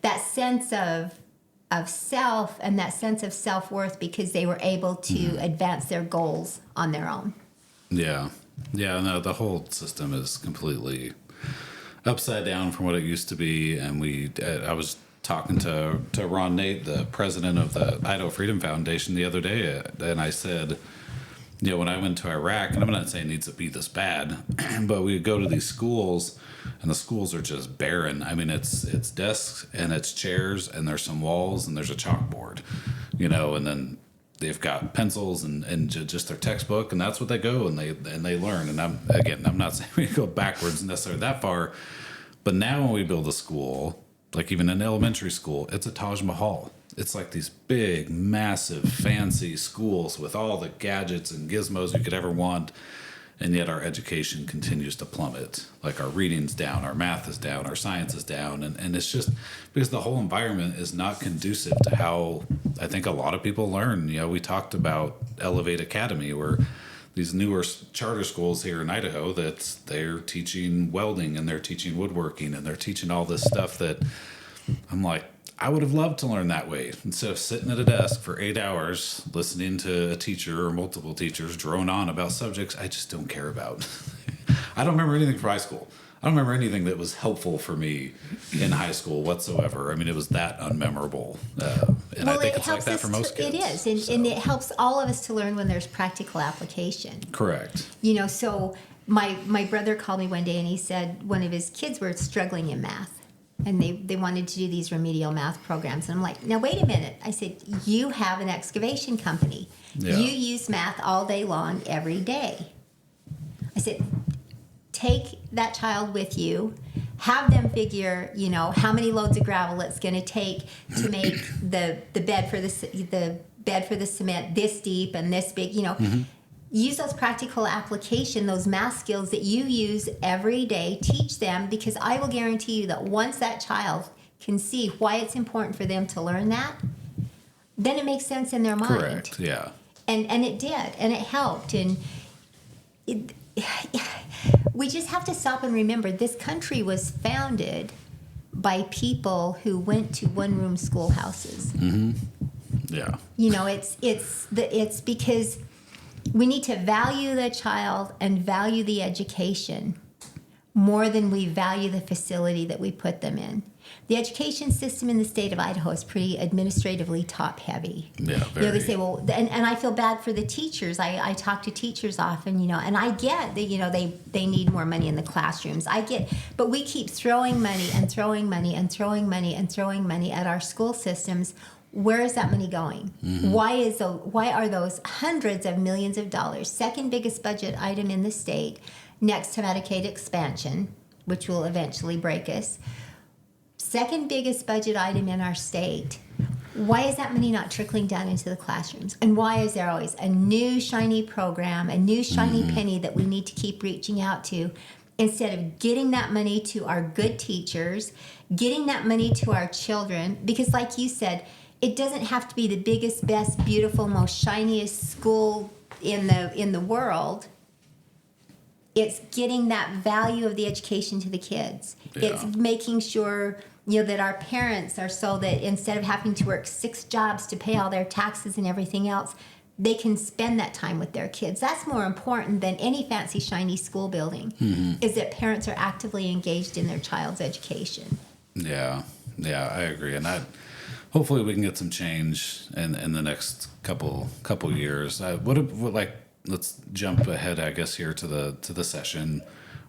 that sense of self and that sense of self-worth because they were able to advance their goals on their own. Yeah. Yeah, no, the whole system is completely upside down from what it used to be. And I was talking to Ron Nate, the president of the Idaho Freedom Foundation, the other day, and I said, when I went to Iraq, and I'm not saying it needs to be this bad, but we go to these schools, and the schools are just barren. I mean, it's desks and it's chairs, and there's some walls, and there's a chalkboard, and then they've got pencils and just their textbook, and that's what they go and they learn. And I'm not saying we go backwards necessarily that far, but now when we build a school, like even an elementary school, it's a Taj Mahal. It's like these big, massive, fancy schools with all the gadgets and gizmos you could ever want. And yet our education continues to plummet. Like our reading's down, our math is down, our science is down. And it's just because the whole environment is not conducive to how I think a lot of people learn. We talked about Elevate Academy, where these newer charter schools here in Idaho they're teaching welding and they're teaching woodworking and they're teaching all this stuff that I'm like, I would have loved to learn that way instead of sitting at a desk for 8 hours listening to a teacher or multiple teachers drone on about subjects I just don't care about. I don't remember anything from high school. I don't remember anything that was helpful for me in high school whatsoever. I mean, it was that unmemorable. And I think it's like that for most kids. It is. And it helps all of us to learn when there's practical application. Correct. So my brother called me one day and he said one of his kids were struggling in math. And they wanted to do these remedial math programs. And I'm like, now, wait a minute. I said, you have an excavation company. Yeah. You use math all day long, every day. I said, take that child with you. Have them figure, how many loads of gravel it's going to take to make the bed for the cement this deep and this big, Mm-hmm. Use those practical application, those math skills that you use every day. Teach them, because I will guarantee you that once that child can see why it's important for them to learn that, then it makes sense in their mind. Correct, yeah. And it did, and it helped. And we just have to stop and remember this country was founded by people who went to one-room schoolhouses. Mm-hmm. Yeah. It's because we need to value the child and value the education more than we value the facility that we put them in. The education system in the state of Idaho is pretty administratively top-heavy. Yeah, very. They say, well, and I feel bad for the teachers. I talk to teachers often, and I get that, they need more money in the classrooms. But we keep throwing money and throwing money and throwing money and throwing money at our school systems. Where is that money going? Mm-hmm. Why are those hundreds of millions of dollars, second biggest budget item in the state, next to Medicaid expansion, which will eventually break us, second biggest budget item in our state? Why is that money not trickling down into the classrooms? And why is there always a new shiny program, a new shiny Mm-hmm. penny that we need to keep reaching out to, instead of getting that money to our good teachers, getting that money to our children? Because like you said, it doesn't have to be the biggest, best, beautiful, most shiniest school in the world. It's getting that value of the education to the kids. Yeah. It's making sure that our parents are, so that instead of having to work 6 jobs to pay all their taxes and everything else, they can spend that time with their kids. That's more important than any fancy, shiny school building, is that parents are actively engaged in their child's education. Yeah, I agree. And hopefully we can get some change in the next couple years. Let's jump ahead, I guess, here to the session.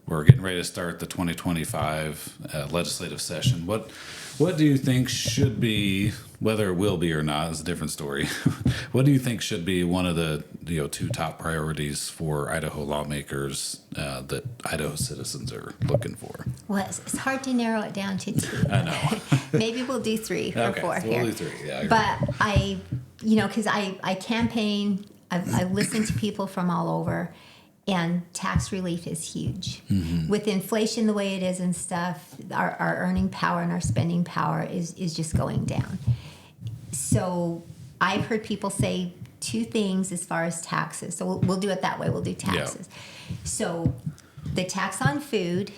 We're getting ready to start the 2025 legislative session. What do you think should be, whether it will be or not, is a different story. What do you think should be one of the 2 top priorities for Idaho lawmakers that Idaho citizens are looking for? Well, it's hard to narrow it down to 2. I know. Maybe we'll do 3 or 4 so here. we'll do 3. Yeah, But because I campaign, I listen to people from all over, and tax relief is huge. Mm-hmm. With inflation the way it is and stuff, our earning power and our spending power is just going down. So I've heard people say 2 things as far as taxes. So we'll do it that way. We'll do taxes. Yeah. So the tax on food.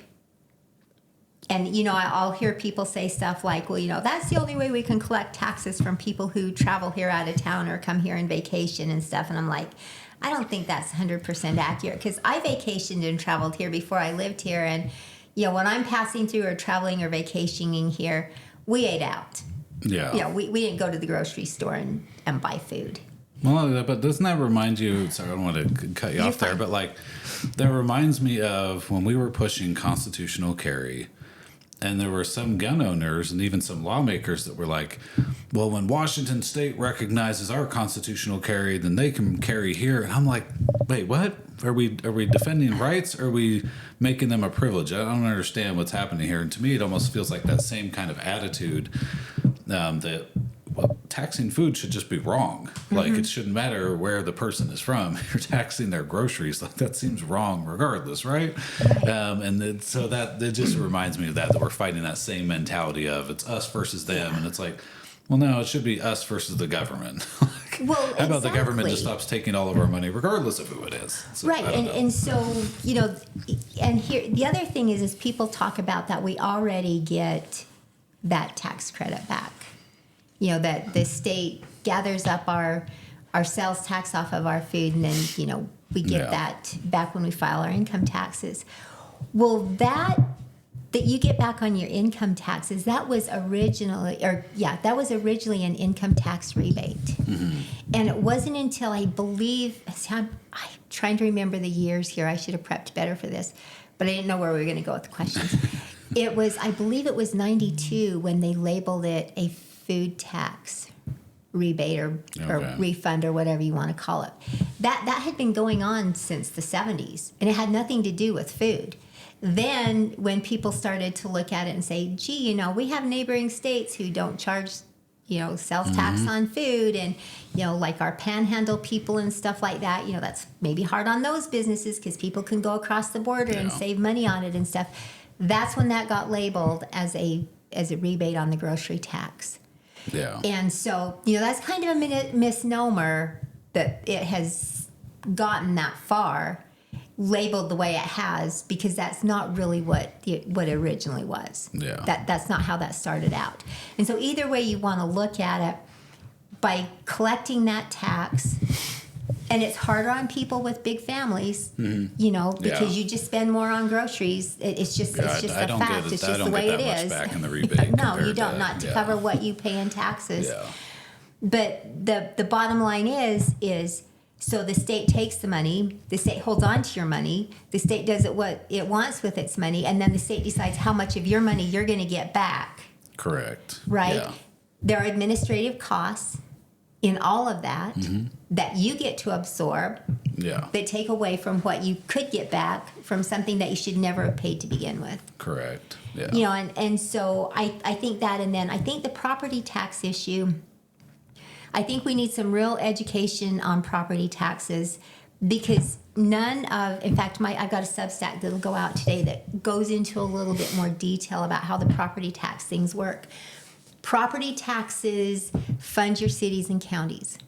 And, I'll hear people say stuff like, well, that's the only way we can collect taxes from people who travel here out of town or come here on vacation and stuff. And I'm like, I don't think that's 100% accurate, because I vacationed and traveled here before I lived here. And, when I'm passing through or traveling or vacationing here, we ate out. Yeah. We didn't go to the grocery store and buy food. Well, but doesn't that remind you, sorry, I don't want to cut you off there, but that reminds me of when we were pushing constitutional carry. And there were some gun owners and even some lawmakers that were like, well, when Washington State recognizes our constitutional carry, then they can carry here. And I'm like, wait, what? Are we defending rights, or are we making them a privilege? I don't understand what's happening here. And to me, it almost feels like that same kind of attitude that taxing food should just be wrong. Mm-hmm. Like, it shouldn't matter where the person is from. You're taxing their groceries. Like, that seems wrong regardless, right? So that it just reminds me of that we're fighting that same mentality of it's us versus them. And it's like, well, no, it should be us versus the government. How about the government just stops taking all of our money regardless of who it is? So, right. And so, and here, the other thing is people talk about that we already get that tax credit back. that the state gathers up our sales tax off of our food, and then, we get that back when we file our income taxes. Well, that you get back on your income taxes, that was originally an income tax rebate. Mm-hmm. And it wasn't until I'm trying to remember the years here. I should have prepped better for this, but I didn't know where we were going to go with the questions. I believe it was 92 when they labeled it a food tax rebate or refund or whatever you want to call it. That had been going on since the 70s, and it had nothing to do with food. Then when people started to look at it and say, gee, we have neighboring states who don't charge, sales tax on food, and, like our panhandle people and stuff like that, that's maybe hard on those businesses because people can go across the border and save money on it and stuff. That's when that got labeled as a rebate on the grocery tax. Yeah. And so, that's kind of a misnomer that it has gotten that far, labeled the way it has, because that's not really what it originally was. Yeah. That's not how that started out. And so either way you want to look at it, by collecting that tax, and it's harder on people with big families, because you just spend more on groceries. It's just a fact. It's just the way it is. Back in the rebate. No, you don't. Not to cover what you pay in taxes. Yeah. But the bottom line is so the state takes the money, the state holds on to your money, the state does what it wants with its money, and then the state decides how much of your money you're going to get back. Correct. Right? Yeah. There are administrative costs in all of that that you get to absorb. Yeah. That take away from what you could get back from something that you should never have paid to begin with. Correct. Yeah. And so I think that, and then I think the property tax issue, I think we need some real education on property taxes, because in fact, I've got a Substack that'll go out today that goes into a little bit more detail about how the property tax things work. Property taxes fund your cities and counties.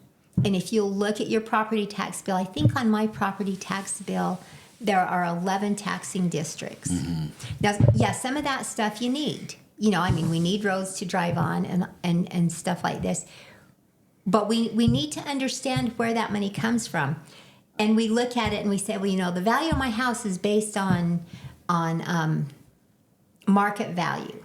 And if you look at your property tax bill, I think on my property tax bill, there are 11 taxing districts. Mm-hmm. Now, some of that stuff you need. We need roads to drive on and stuff like this. But we need to understand where that money comes from. And we look at it and we say, well, the value of my house is based on market value.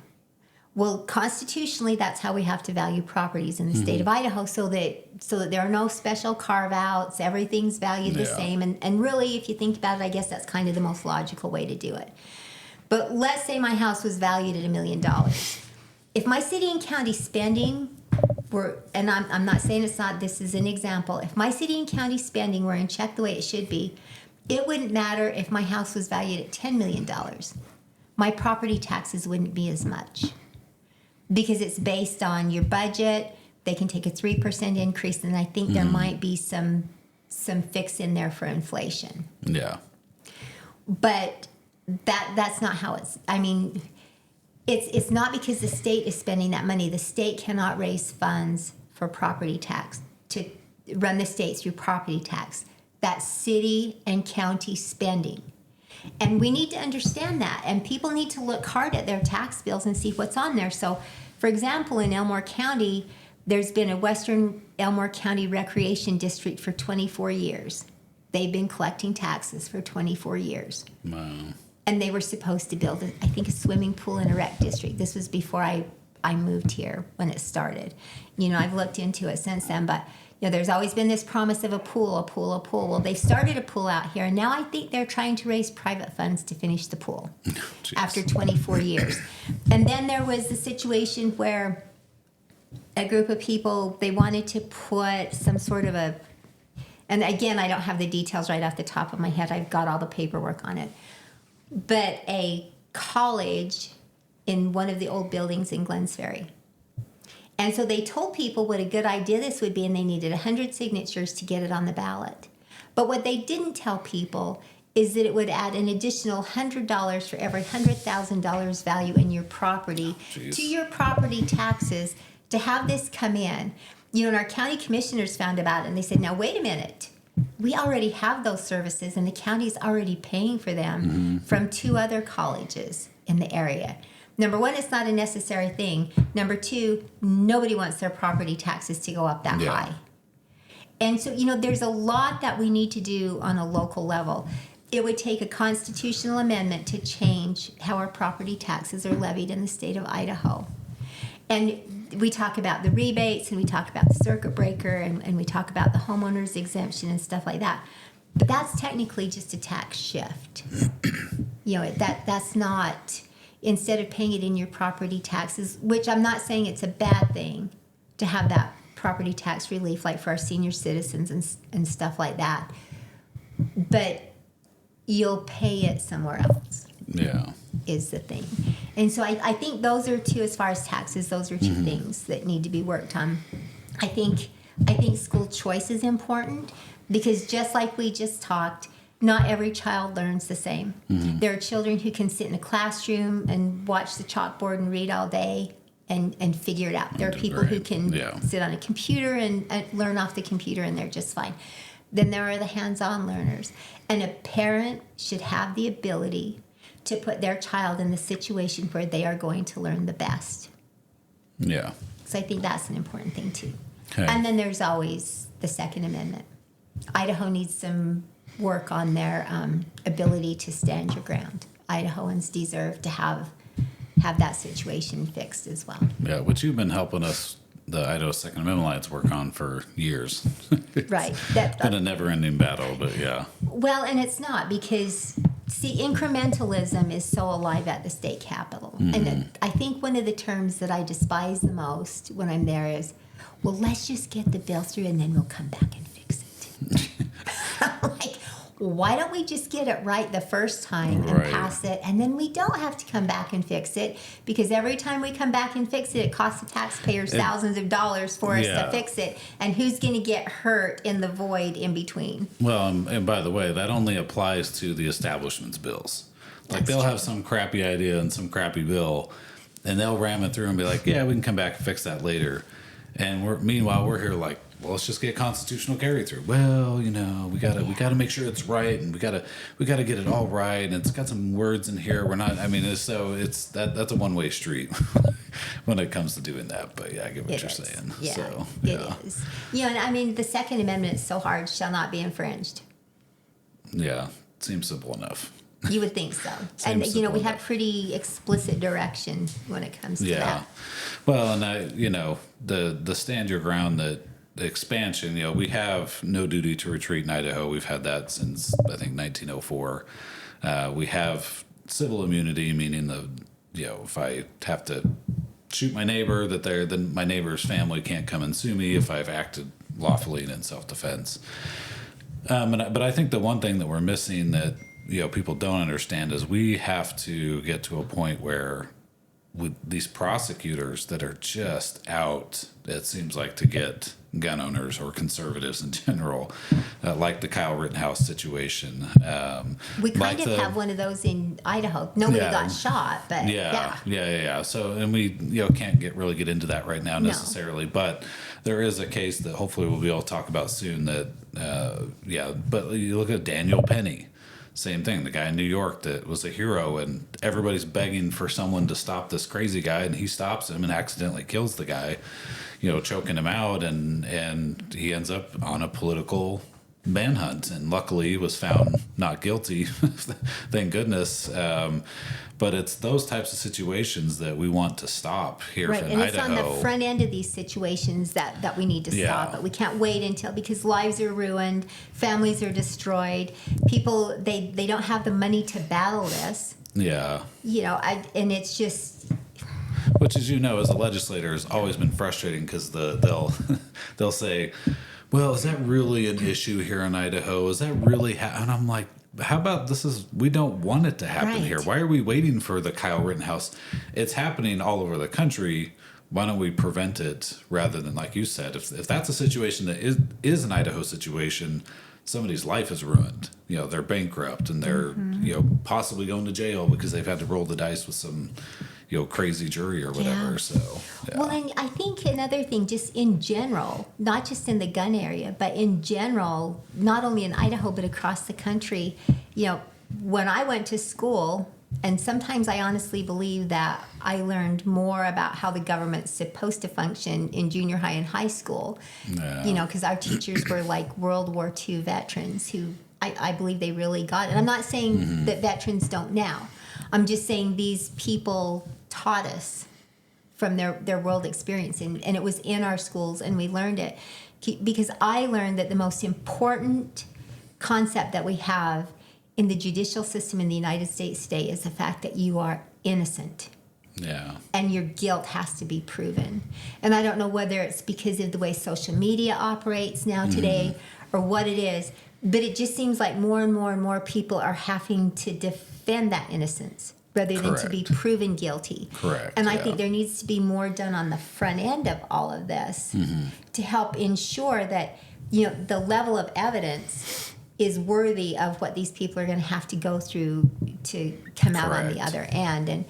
Well, constitutionally, that's how we have to value properties in the state of Idaho, so that there are no special carve-outs. Everything's valued the same. And really, if you think about it, I guess that's kind of the most logical way to do it. But let's say my house was valued at $1 million. If my city and county spending were, and I'm not saying it's not, this is an example. If my city and county spending were in check the way it should be, it wouldn't matter if my house was valued at $10 million. My property taxes wouldn't be as much, because it's based on your budget. They can take a 3% increase, and I think there might be some fix in there for inflation. Yeah. But that's not how it's. It's not because the state is spending that money. The state cannot raise funds for property tax to run the state through property tax. That's city and county spending. And we need to understand that. And people need to look hard at their tax bills and see what's on there. So, for example, in Elmore County, there's been a Western Elmore County Recreation District for 24 years. They've been collecting taxes for 24 years. Wow. And they were supposed to build, I think, a swimming pool in a rec district. This was before I moved here when it started. I've looked into it since then, but there's always been this promise of a pool. Well, they've started a pool out here, and now I think they're trying to raise private funds to finish the pool after 24 years. And then there was the situation where a group of people, they wanted to put some sort of and again, I don't have the details right off the top of my head. I've got all the paperwork on it. But a college in one of the old buildings in Glenns Ferry. And so they told people what a good idea this would be, and they needed 100 signatures to get it on the ballot. But what they didn't tell people is that it would add an additional $100 for every $100,000 value in your property to your property taxes to have this come in. And our county commissioners found about it, and they said, now, wait a minute. We already have those services, and the county's already paying for them from 2 other colleges in the area. Number one, it's not a necessary thing. Number two, nobody wants their property taxes to go up that high. And so, there's a lot that we need to do on a local level. It would take a constitutional amendment to change how our property taxes are levied in the state of Idaho. And we talk about the rebates, and we talk about the circuit breaker, and we talk about the homeowner's exemption and stuff like that. But that's technically just a tax shift. That's not, instead of paying it in your property taxes, which I'm not saying it's a bad thing to have that property tax relief, like for our senior citizens and stuff like that. But you'll pay it somewhere else. Yeah. Is the thing. And so I think those are two, as far as taxes, those are two things that need to be worked on. I think school choice is important, because just like we just talked, not every child learns the same. There are children who can sit in a classroom and watch the chalkboard and read all day and figure it out. There are people who can sit on a computer and learn off the computer, and they're just fine. Then there are the hands-on learners. And a parent should have the ability to put their child in the situation where they are going to learn the best. Yeah. So I think that's an important thing too. Okay. And then there's always the Second Amendment. Idaho needs some work on their ability to stand your ground. Idahoans deserve to have that situation fixed as well. Yeah, which you've been helping us, the Idaho Second Amendment Alliance, work on for years. Right. It's been a never-ending battle, but yeah. Well, and it's not, because, see, incrementalism is so alive at the state capitol. And I think one of the terms that I despise the most when I'm there is, well, let's just get the bill through and then we'll come back and fix it. Like, why don't we just get it right the first time and pass it, and then we don't have to come back and fix it, because every time we come back and fix it, it costs the taxpayers thousands of dollars for us to fix it, and who's going to get hurt in the void in between? Well, and by the way, that only applies to the establishment's bills. Like, they'll have some crappy idea and some crappy bill, and they'll ram it through and be like, yeah, we can come back and fix that later. And meanwhile, we're here like, well, let's just get constitutional carry through. Well, we gotta make sure it's right, and we gotta get it all right, and it's got some words in here. We're not. I mean, that's a one-way street when it comes to doing that. But yeah, I get what you're saying. Yeah, so, it is. And I mean, the Second Amendment is so hard, shall not be infringed. Yeah, seems simple enough. You would think so. And we have pretty explicit direction when it comes to that. Well, and the stand your ground, that the expansion, we have no duty to retreat in Idaho. We've had that since, I think, 1904. We have civil immunity, meaning if I have to shoot my neighbor, then my neighbor's family can't come and sue me if I've acted lawfully and in self-defense. But I think the one thing that we're missing that people don't understand is we have to get to a point where, with these prosecutors that are just out, it seems like, to get gun owners or conservatives in general, like the Kyle Rittenhouse situation. We kind of have one of those in Idaho. Nobody got shot, but yeah. So, and we can't really get into that right now necessarily, but there is a case that hopefully we'll be able to talk about soon. That but you look at Daniel Penny. Same thing, the guy in New York that was a hero, and everybody's begging for someone to stop this crazy guy, and he stops him and accidentally kills the guy, choking him out, and he ends up on a political manhunt, and luckily was found not guilty, thank goodness. But it's those types of situations that we want to stop here in Idaho. And it's on the front end of these situations that we need to stop. But we can't wait because lives are ruined, families are destroyed, people, they don't have the money to battle this. Yeah. And it's just... Which, as as a legislator, has always been frustrating, because they'll say, well, is that really an issue here in Idaho? Is that really... And I'm like, how about we don't want it to happen here. Why are we waiting for the Kyle Rittenhouse? It's happening all over the country. Why don't we prevent it rather than, like you said, if that's a situation that is an Idaho situation, somebody's life is ruined. They're bankrupt, and they're, possibly going to jail because they've had to roll the dice with some, crazy jury or whatever. Yeah. So, yeah. Well, and I think another thing, just in general, not just in the gun area, but in general, not only in Idaho, but across the country, when I went to school, And sometimes I honestly believe that I learned more about how the government's supposed to function in junior high and high school, because our teachers were like World War II veterans who I believe they really got it. I'm not saying that veterans don't now. I'm just saying these people taught us from their world experience, and it was in our schools, and we learned it. Because I learned that the most important concept that we have in the judicial system in the United States today is the fact that you are innocent. Yeah. And your guilt has to be proven. And I don't know whether it's because of the way social media operates now today or what it is, but it just seems like more and more and more people are having to defend that innocence rather than to be proven guilty. Correct. And I think there needs to be more done on the front end of all of this to help ensure that, the level of evidence is worthy of what these people are going to have to go through to come out on the other end.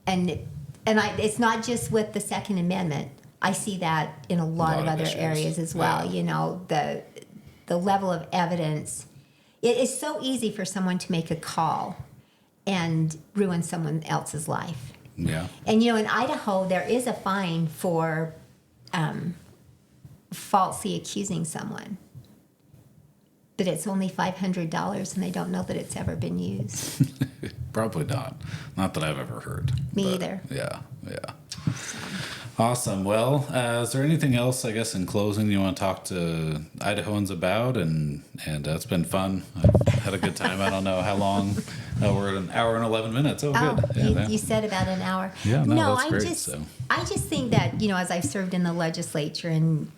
And it's not just with the Second Amendment. I see that in a lot of other areas as well. The level of evidence. It is so easy for someone to make a call and ruin someone else's life. Yeah. And in Idaho, there is a fine for falsely accusing someone. But it's only $500, and they don't know that it's ever been used. Probably not. Not that I've ever heard. Me either. Yeah. Awesome. Well, is there anything else, I guess, in closing you want to talk to Idahoans about? And it's been fun. I've had a good time. I don't know how long. We're at an hour and 11 minutes. Oh, good. You said about an hour. Yeah, no, that's great. I just think that, as I've served in the legislature and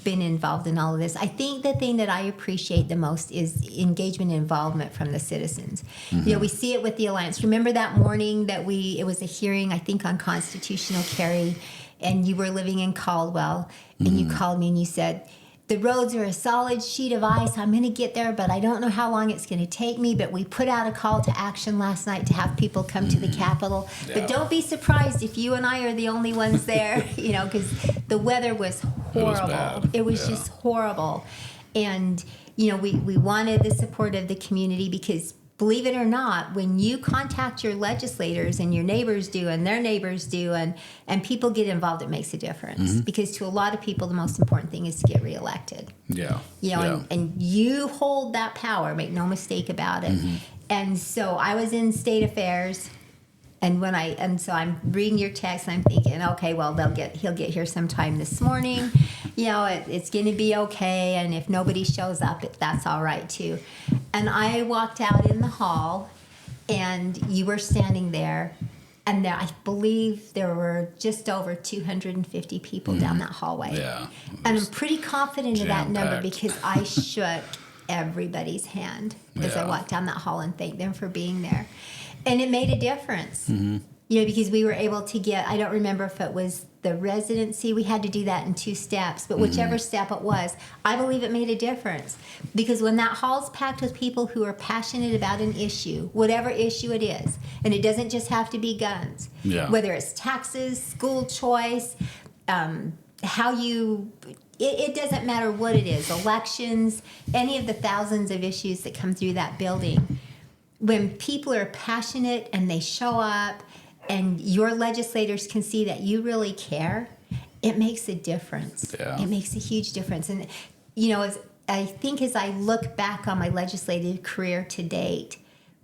been involved in all of this, I think the thing that I appreciate the most is engagement and involvement from the citizens. We see it with the Alliance. Remember that morning that it was a hearing, I think, on constitutional carry, and you were living in Caldwell, and you called me and you said, the roads are a solid sheet of ice. I'm going to get there, but I don't know how long it's going to take me. But we put out a call to action last night to have people come to the Capitol. Yeah. But don't be surprised if you and I are the only ones there, because the weather was horrible. It was just horrible. And, we wanted the support of the community because, believe it or not, when you contact your legislators and your neighbors do and their neighbors do and people get involved, it makes a difference. Because to a lot of people, the most important thing is to get reelected. Yeah. And you hold that power, make no mistake about it. And so I was in state affairs, and so I'm reading your text and I'm thinking, okay, well, he'll get here sometime this morning. It's going to be okay. And if nobody shows up, that's all right too. And I walked out in the hall, and you were standing there, and I believe there were just over 250 people down that hallway. Yeah. And I'm pretty confident of that number because I shook everybody's hand as I walked down that hall and thanked them for being there. And it made a difference, because we were able to get, I don't remember if it was the residency. We had to do that in 2 steps, but whichever step it was, I believe it made a difference. Because when that hall's packed with people who are passionate about an issue, whatever issue it is, and it doesn't just have to be guns, whether it's taxes, school choice, it doesn't matter what it is, elections, any of the thousands of issues that come through that building. When people are passionate and they show up and your legislators can see that you really care, it makes a difference. Yeah. It makes a huge difference. And, I think as I look back on my legislative career to date,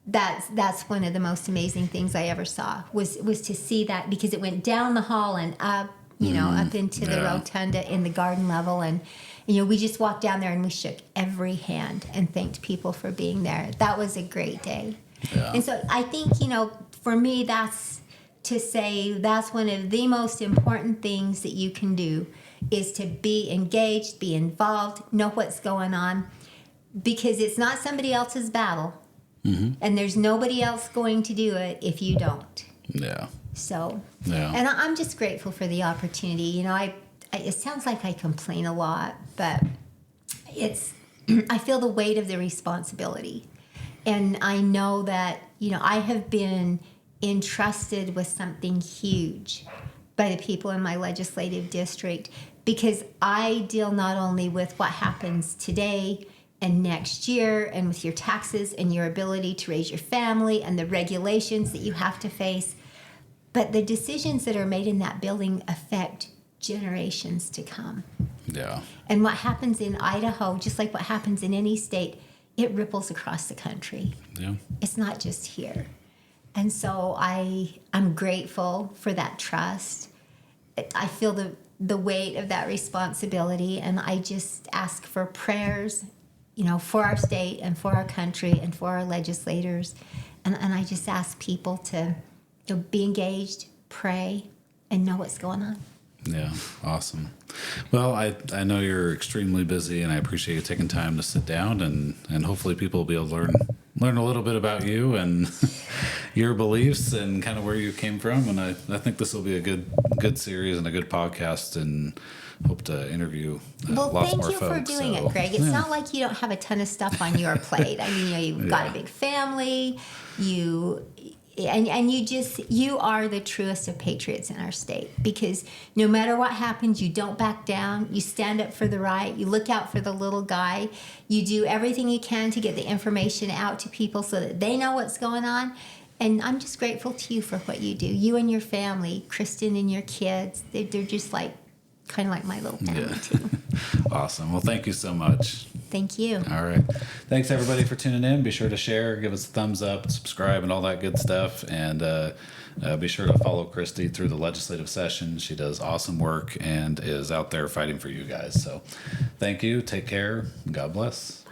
that's one of the most amazing things I ever saw was to see that, because it went down the hall and up, up into the rotunda in the garden level. And, we just walked down there and we shook every hand and thanked people for being there. That was a great day. Yeah. And so I think, for me, that's to say that's one of the most important things that you can do is to be engaged, be involved, know what's going on, because it's not somebody else's battle. And there's nobody else going to do it if you don't. Yeah. So, and I'm just grateful for the opportunity. It sounds like I complain a lot, but I feel the weight of the responsibility. And I know that, I have been entrusted with something huge by the people in my legislative district, because I deal not only with what happens today and next year, and with your taxes and your ability to raise your family and the regulations that you have to face. But the decisions that are made in that building affect generations to come. Yeah. And what happens in Idaho, just like what happens in any state, it ripples across the country. Yeah. It's not just here. And so I'm grateful for that trust. I feel the weight of that responsibility, and I just ask for prayers, for our state and for our country and for our legislators. And I just ask people to be engaged, pray, and know what's going on. Yeah, awesome. Well, I know you're extremely busy, and I appreciate you taking time to sit down, and hopefully people will be able to learn a little bit about you and your beliefs and kind of where you came from. And I think this will be a good series and a good podcast, and hope to interview lots more folks. Well, thank you for doing it, Greg. It's not like you don't have a ton of stuff on your plate. I mean, you've got a big family. And you are the truest of patriots in our state, because no matter what happens, you don't back down. You stand up for the right. You look out for the little guy. You do everything you can to get the information out to people so that they know what's going on. And I'm just grateful to you for what you do. You and your family, Kristen and your kids, they're just kind of like my little family too. Awesome. Well, thank you so much. Thank you. All right. Thanks, everybody, for tuning in. Be sure to share, give us a thumbs up, subscribe, and all that good stuff. And be sure to follow Christy through the legislative session. She does awesome work and is out there fighting for you guys. So thank you. Take care. God bless.